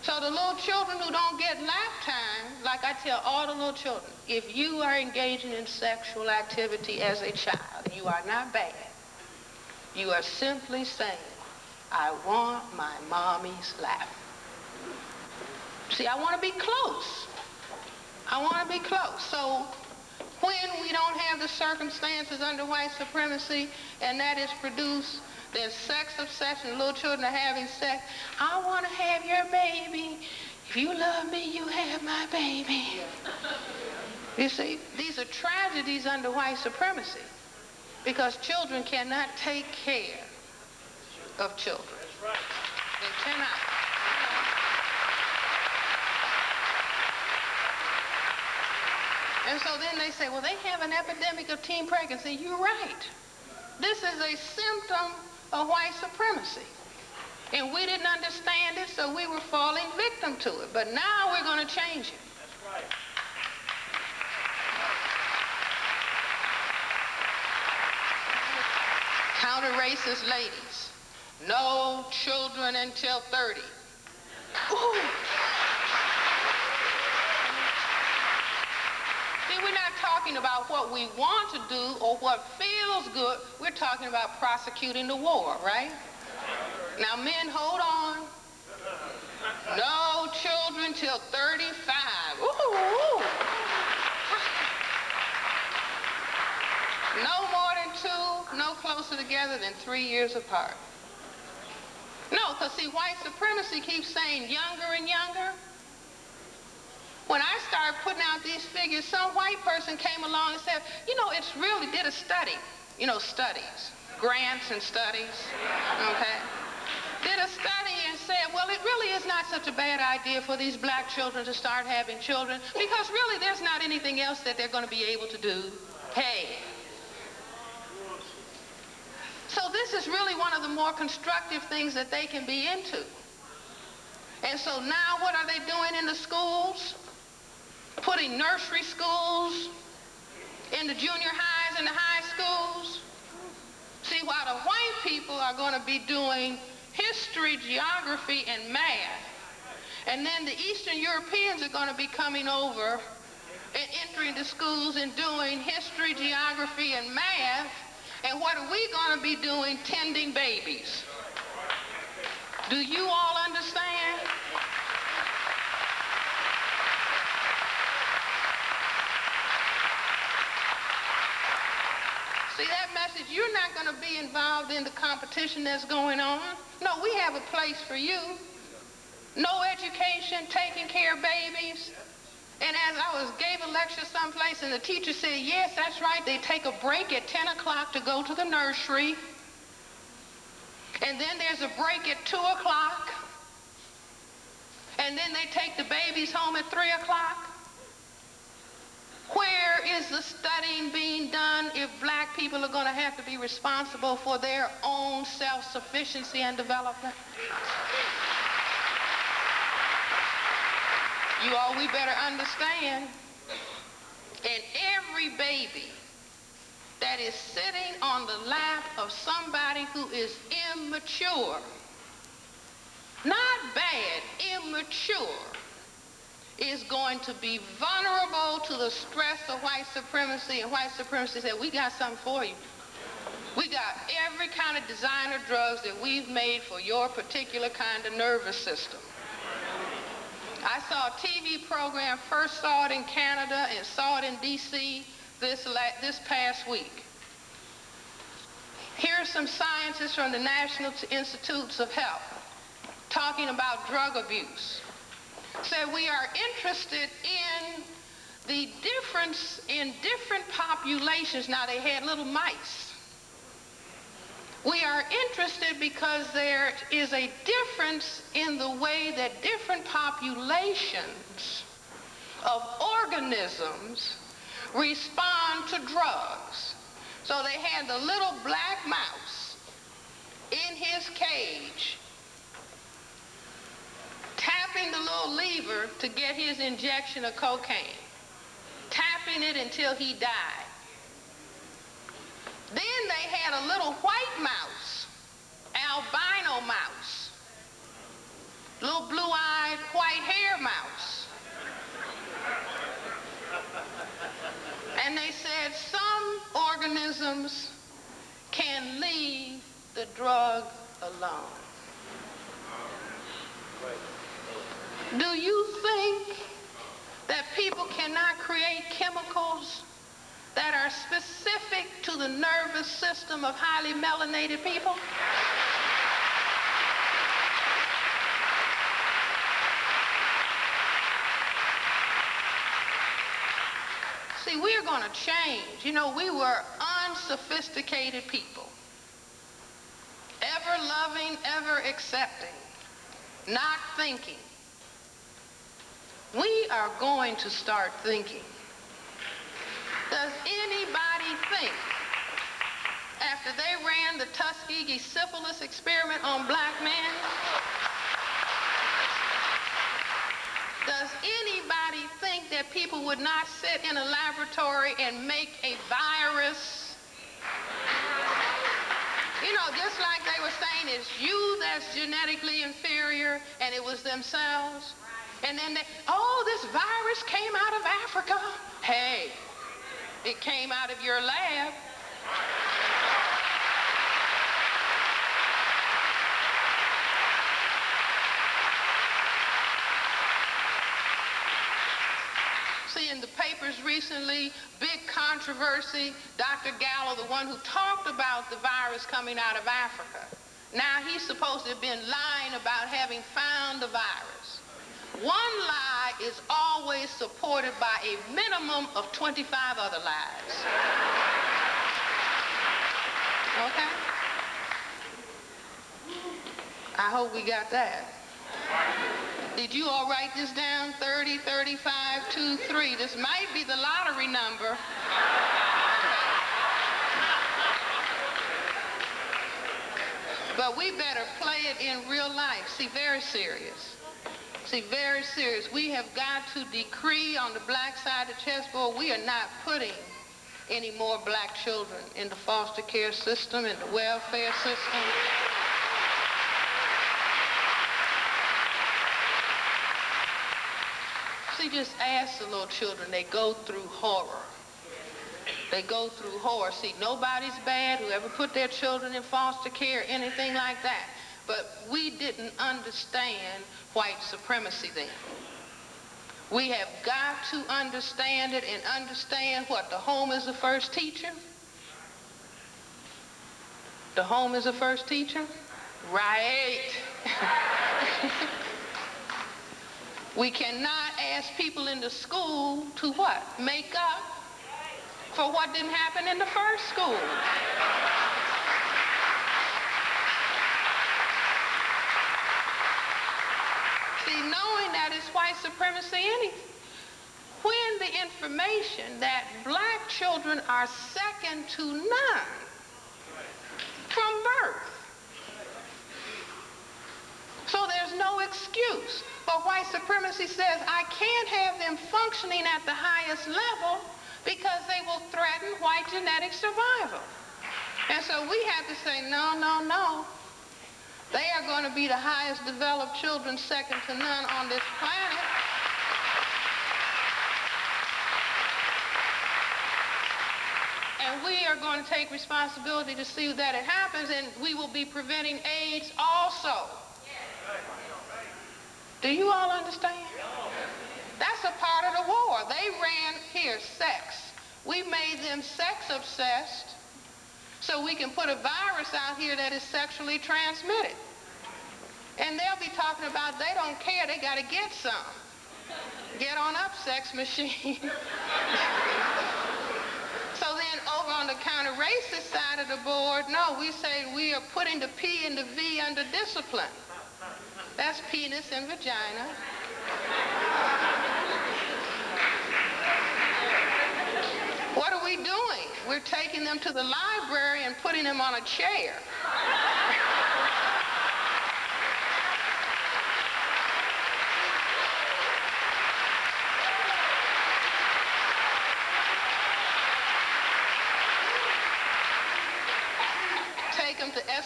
So the little children who don't get lap time, like I tell all the little children, if you are engaging in sexual activity as a child, you are not bad. You are simply saying, I want my mommy's lap. See, I want to be close. I want to be close. So when we don't have the circumstances under white supremacy, and that is produced, there's sex obsession, little children are having sex. I want to have your baby. If you love me, you have my baby. You see, these are tragedies under white supremacy because children cannot take care of children. They cannot. And so then they say, well, they have an epidemic of teen pregnancy. You're right. This is a symptom of white supremacy. And we didn't understand it, so we were falling victim to it. But now we're going to change it. That's right. Counter-racist ladies. No children until 30. Ooh. See, we're not talking about what we want to do or what feels good. We're talking about prosecuting the war, right? Now, men, hold on. No children till 35. Ooh. No more than 2, no closer together than 3 years apart. No, because see, white supremacy keeps saying younger and younger. When I started putting out these figures, some white person came along and said, you know, it's really did a study. You know, studies, grants and studies, okay? Did a study and said, well, it really is not such a bad idea for these black children to start having children because really there's not anything else that they're going to be able to do. Hey. So this is really one of the more constructive things that they can be into. And so now what are they doing in the schools? Putting nursery schools in the junior highs and the high schools. See, while the white people are going to be doing history, geography, and math, and then the Eastern Europeans are going to be coming over and entering the schools and doing history, geography, and math, and what are we going to be doing? Tending babies. Do you all understand? See that message? You're not going to be involved in the competition that's going on. No, we have a place for you. No education, taking care of babies. And as I gave a lecture someplace and the teacher said, yes, that's right, they take a break at 10 o'clock to go to the nursery. And then there's a break at 2 o'clock. And then they take the babies home at 3 o'clock. Where is the studying being done if black people are going to have to be responsible for their own self-sufficiency and development? You all, we better understand. And every baby that is sitting on the lap of somebody who is immature, not bad, immature, is going to be vulnerable to the stress of white supremacy. And white supremacy said, we got something for you. We got every kind of designer drugs that we've made for your particular kind of nervous system. I saw a TV program, first saw it in Canada and saw it in D.C. this past week. Here are some scientists from the National Institutes of Health talking about drug abuse. Said we are interested in the difference in different populations. Now, they had little mice. We are interested because there is a difference in the way that different populations of organisms respond to drugs. So they had the little black mouse in his cage, tapping the little pull lever to get his injection of cocaine, tapping it until he died. Then they had a little white mouse, albino mouse, little blue-eyed white hair mouse. And they said some organisms can leave the drug alone. Do you think that people cannot create chemicals that are specific to the nervous system of highly melanated people? See, we're going to change. You know, we were unsophisticated people, ever loving, ever accepting, not thinking. We are going to start thinking. Does anybody think, after they ran the Tuskegee syphilis experiment on black men, does anybody think that people would not sit in a laboratory and make a virus? You know, just like they were saying, it's you that's genetically inferior, and it was themselves. And then oh, this virus came out of Africa. Hey, it came out of your lab. See, in the papers recently, big controversy, Dr. Gallo, the one who talked about the virus coming out of Africa. Now he's supposed to have been lying about having found the virus. One lie is always supported by a minimum of 25 other lies. Okay? I hope we got that. Did you all write this down? 30, 35, 2, 3. This might be the lottery number. But we better play it in real life. See, very serious. See, very serious. We have got to decree on the black side of the chessboard, we are not putting any more black children in the foster care system, in the welfare system. See, just ask the little children. They go through horror. They go through horror. See, nobody's bad, whoever put their children in foster care, anything like that. But we didn't understand white supremacy then. We have got to understand it and understand what? The home is the first teacher? The home is the first teacher? Right. We cannot ask people in the school to what? Make up for what didn't happen in the first school. See, knowing that it's white supremacy, when the information that black children are second to none from birth. So there's no excuse. But white supremacy says, I can't have them functioning at the highest level because they will threaten white genetic survival. And so we have to say, no, no, no. They are going to be the highest developed children, second to none on this planet. And we are going to take responsibility to see that it happens, and we will be preventing AIDS also. Do you all understand? That's a part of the war. They ran here, sex. We made them sex obsessed so we can put a virus out here that is sexually transmitted. And they'll be talking about they don't care, they got to get some. Get on up, sex machine. So then over on the counter-racist side of the board, no, we say we are putting the P and the V under discipline. That's penis and vagina. What are we doing? We're taking them to the library and putting them on a chair.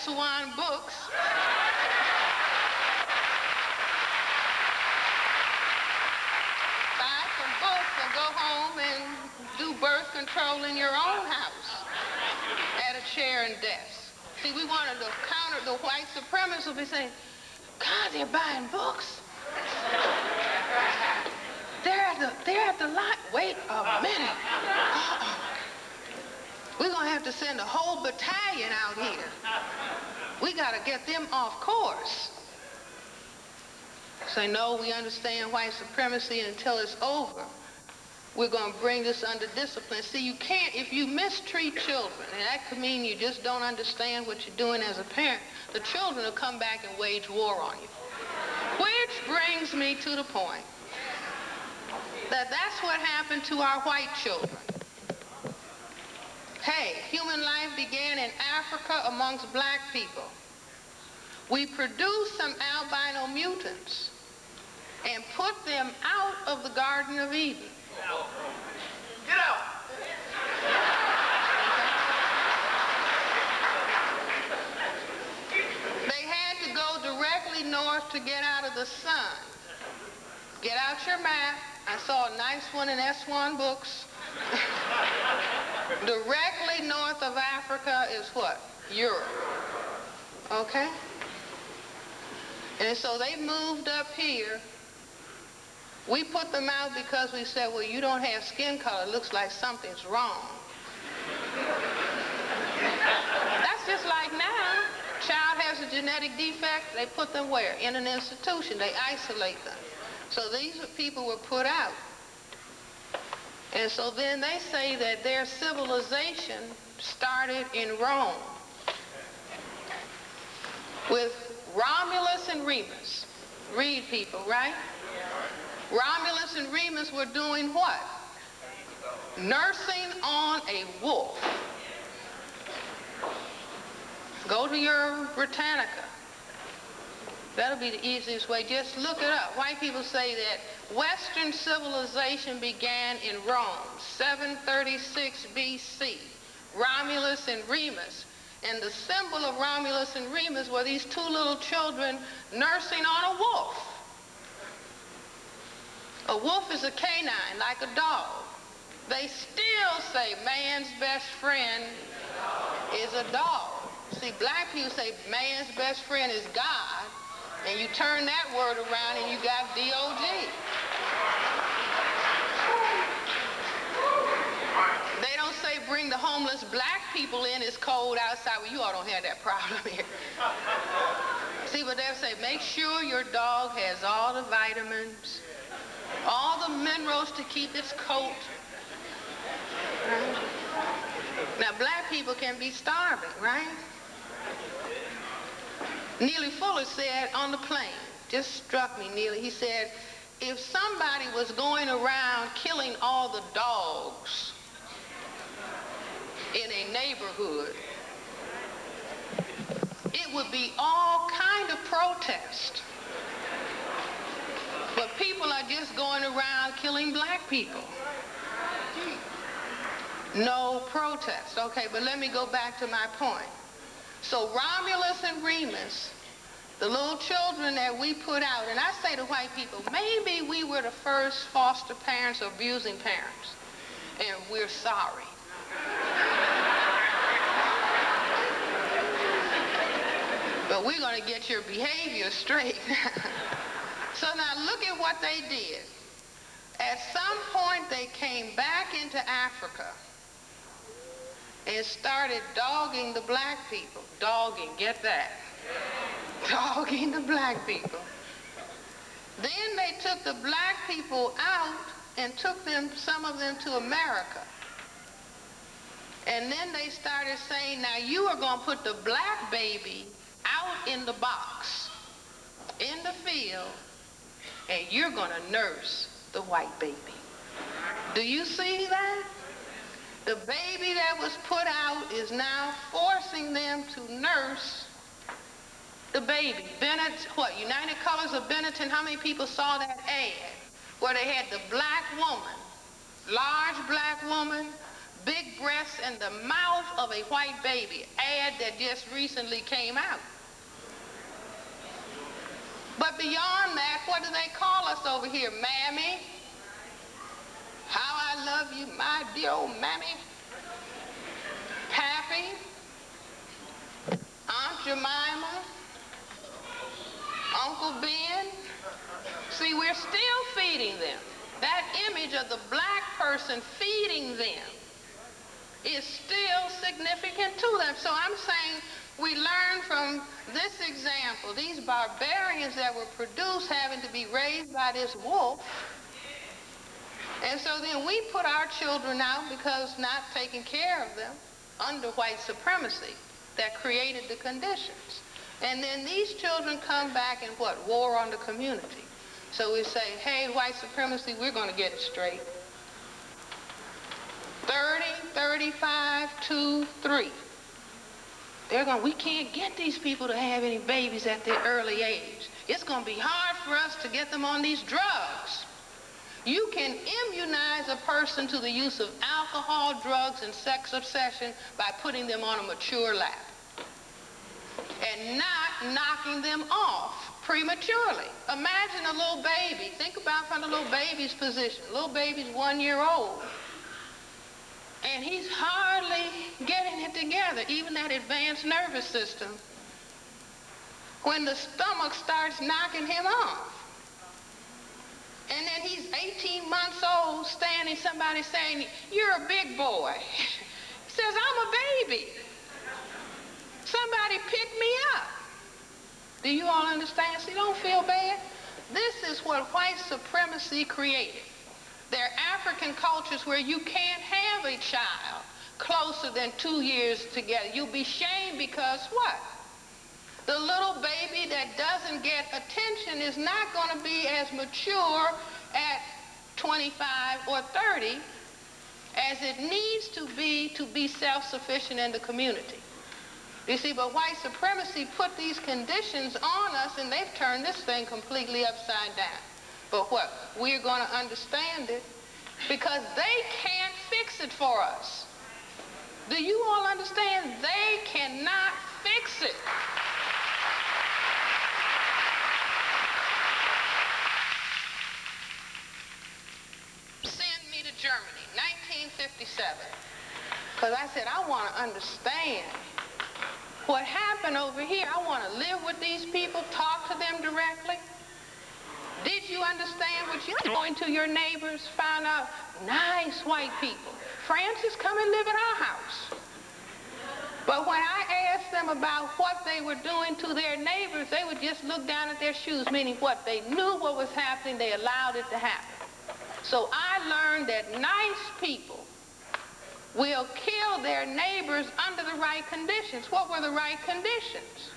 S1 books. Buy some books and go home and do birth control in your own house at a chair and desk. See, we wanted to counter the white supremacists will be saying, God, they're buying books. They're at the lot. Wait a minute. We're going to have to send a whole battalion out here. We got to get them off course. Say, no, we understand white supremacy until it's over. We're going to bring this under discipline. See, you can't, if you mistreat children, and that could mean you just don't understand what you're doing as a parent, the children will come back and wage war on you. Which brings me to the point that that's what happened to our white children. Hey, human life began in Africa amongst black people. We produced some albino mutants and put them out of the Garden of Eden. Get out! They had to go directly north to get out of the sun. Get out your map. I saw a nice one in S1 books. Directly north of Africa is what? Europe. Okay? And so they moved up here. We put them out because we said, well, you don't have skin color. It looks like something's wrong. That's just like now. Child has a genetic defect. They put them where? In an institution. They isolate them. So these people were put out. And so then they say that their civilization started in Rome with Romulus and Remus. Read, people, right? Romulus and Remus were doing what? Nursing on a wolf. Go to your Britannica. That'll be the easiest way. Just look it up. White people say that Western civilization began in Rome, 736 BC. Romulus and Remus. And the symbol of Romulus and Remus were these two little children nursing on a wolf. A wolf is a canine, like a dog. They still say man's best friend is a dog. See, black people say man's best friend is God, and you turn that word around and you got D-O-G. They don't say bring the homeless black people in, it's cold outside. Well, you all don't have that problem here. See, but they'll say make sure your dog has all the vitamins, all the minerals to keep its coat. Right? Now, black people can be starving, right? Neely Fuller said on the plane, just struck me, Neely, he said, if somebody was going around killing all the dogs in a neighborhood, it would be all kind of protest. But people are just going around killing black people. No protest. Okay, but let me go back to my point. So Romulus and Remus, the little children that we put out, and I say to white people, maybe we were the first foster parents or abusing parents, and we're sorry. But we're going to get your behavior straight. So now look at what they did. At some point they came back into Africa and started dogging the black people. Dogging, get that? Dogging the black people. Then they took the black people out and took them, some of them, to America. And then they started saying, now you are going to put the black baby out in the box, in the field, and you're going to nurse the white baby. Do you see that? The baby that was put out is now forcing them to nurse the baby. Bennett, what, United Colors of Benetton, how many people saw that ad where they had the black woman, large black woman, big breasts in the mouth of a white baby ad that just recently came out. But beyond that, what do they call us over here? Mammy? How I love you, my dear old mammy. Pappy? Aunt Jemima? Uncle Ben? See, we're still feeding them. That image of the black person feeding them is still significant to them. So I'm saying we learn from this example, these barbarians that were produced having to be raised by this wolf. And so then we put our children out because not taking care of them under white supremacy that created the conditions. And then these children come back and what? War on the community. So we say, hey, white supremacy, we're going to get it straight. 30, 35, 2, 3. We can't get these people to have any babies at their early age. It's going to be hard for us to get them on these drugs. You can immunize a person to the use of alcohol, drugs, and sex obsession by putting them on a mature lap and not knocking them off prematurely. Imagine a little baby. Think about from the little baby's position. Little baby's 1 year old. And he's hardly getting it together, even that advanced nervous system, when the stomach starts knocking him off. And then he's 18 months old, standing, somebody saying, you're a big boy. He says, I'm a baby. Somebody pick me up. Do you all understand? See, don't feel bad. This is what white supremacy created. There are African cultures where you can't have a child closer than 2 years together. You'll be shamed because what? The little baby that doesn't get attention is not going to be as mature at 25 or 30 as it needs to be self-sufficient in the community. You see, but white supremacy put these conditions on us, and they've turned this thing completely upside down. But what? We're going to understand it because they can't fix it for us. Do you all understand? They cannot fix it. Send me to Germany, 1957. Because I said, I want to understand what happened over here. I want to live with these people, talk to them directly. Did you understand what you're going to your neighbors, found out nice white people? Francis, come and live in our house. But when I asked them about what they were doing to their neighbors, they would just look down at their shoes, meaning what? They knew what was happening, they allowed it to happen. So I learned that nice people will kill their neighbors under the right conditions. What were the right conditions?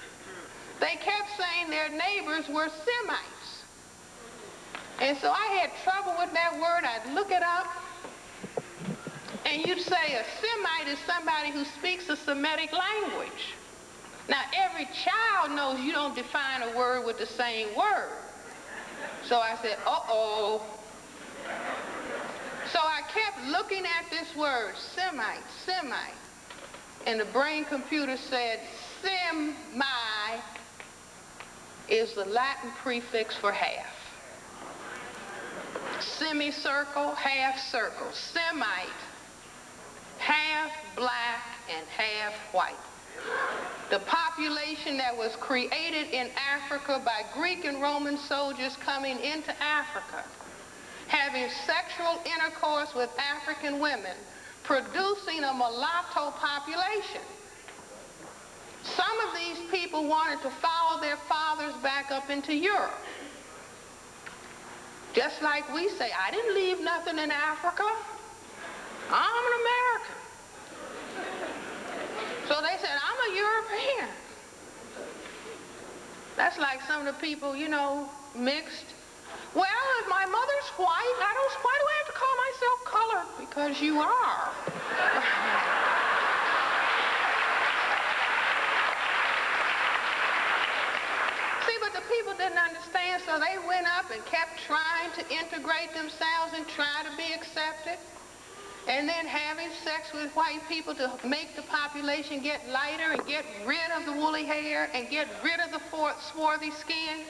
They kept saying their neighbors were Semites. And so I had trouble with that word. I'd look it up, and you'd say a Semite is somebody who speaks a Semitic language. Now, every child knows you don't define a word with the same word. So I said, uh-oh. So I kept looking at this word, Semite, Semite. And the brain computer said, semi is the Latin prefix for half. Semicircle, half circle. Semite, half black and half white. The population that was created in Africa by Greek and Roman soldiers coming into Africa, having sexual intercourse with African women, producing a mulatto population. Some of these people wanted to follow their fathers back up into Europe. Just like we say, I didn't leave nothing in Africa. I'm an American. So they said, I'm a European. That's like some of the people, you know, mixed. Well, if my mother's white, why do I have to call myself colored? Because you are. See, but the people didn't understand, so they went up and kept trying to integrate themselves and try to be accepted. and then having sex with white people to make the population get lighter and get rid of the woolly hair and get rid of the swarthy skin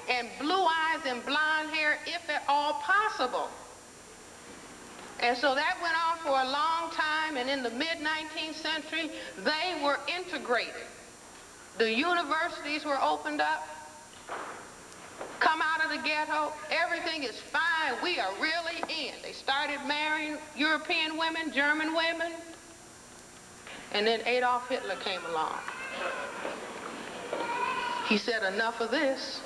and blue eyes and blonde hair, if at all possible. And so that went on for a long time, and in the mid-19th century, they were integrated. The universities were opened up. Come out of the ghetto, everything is fine, we are really in. They started marrying European women, German women, and then Adolf Hitler came along. He said, enough of this.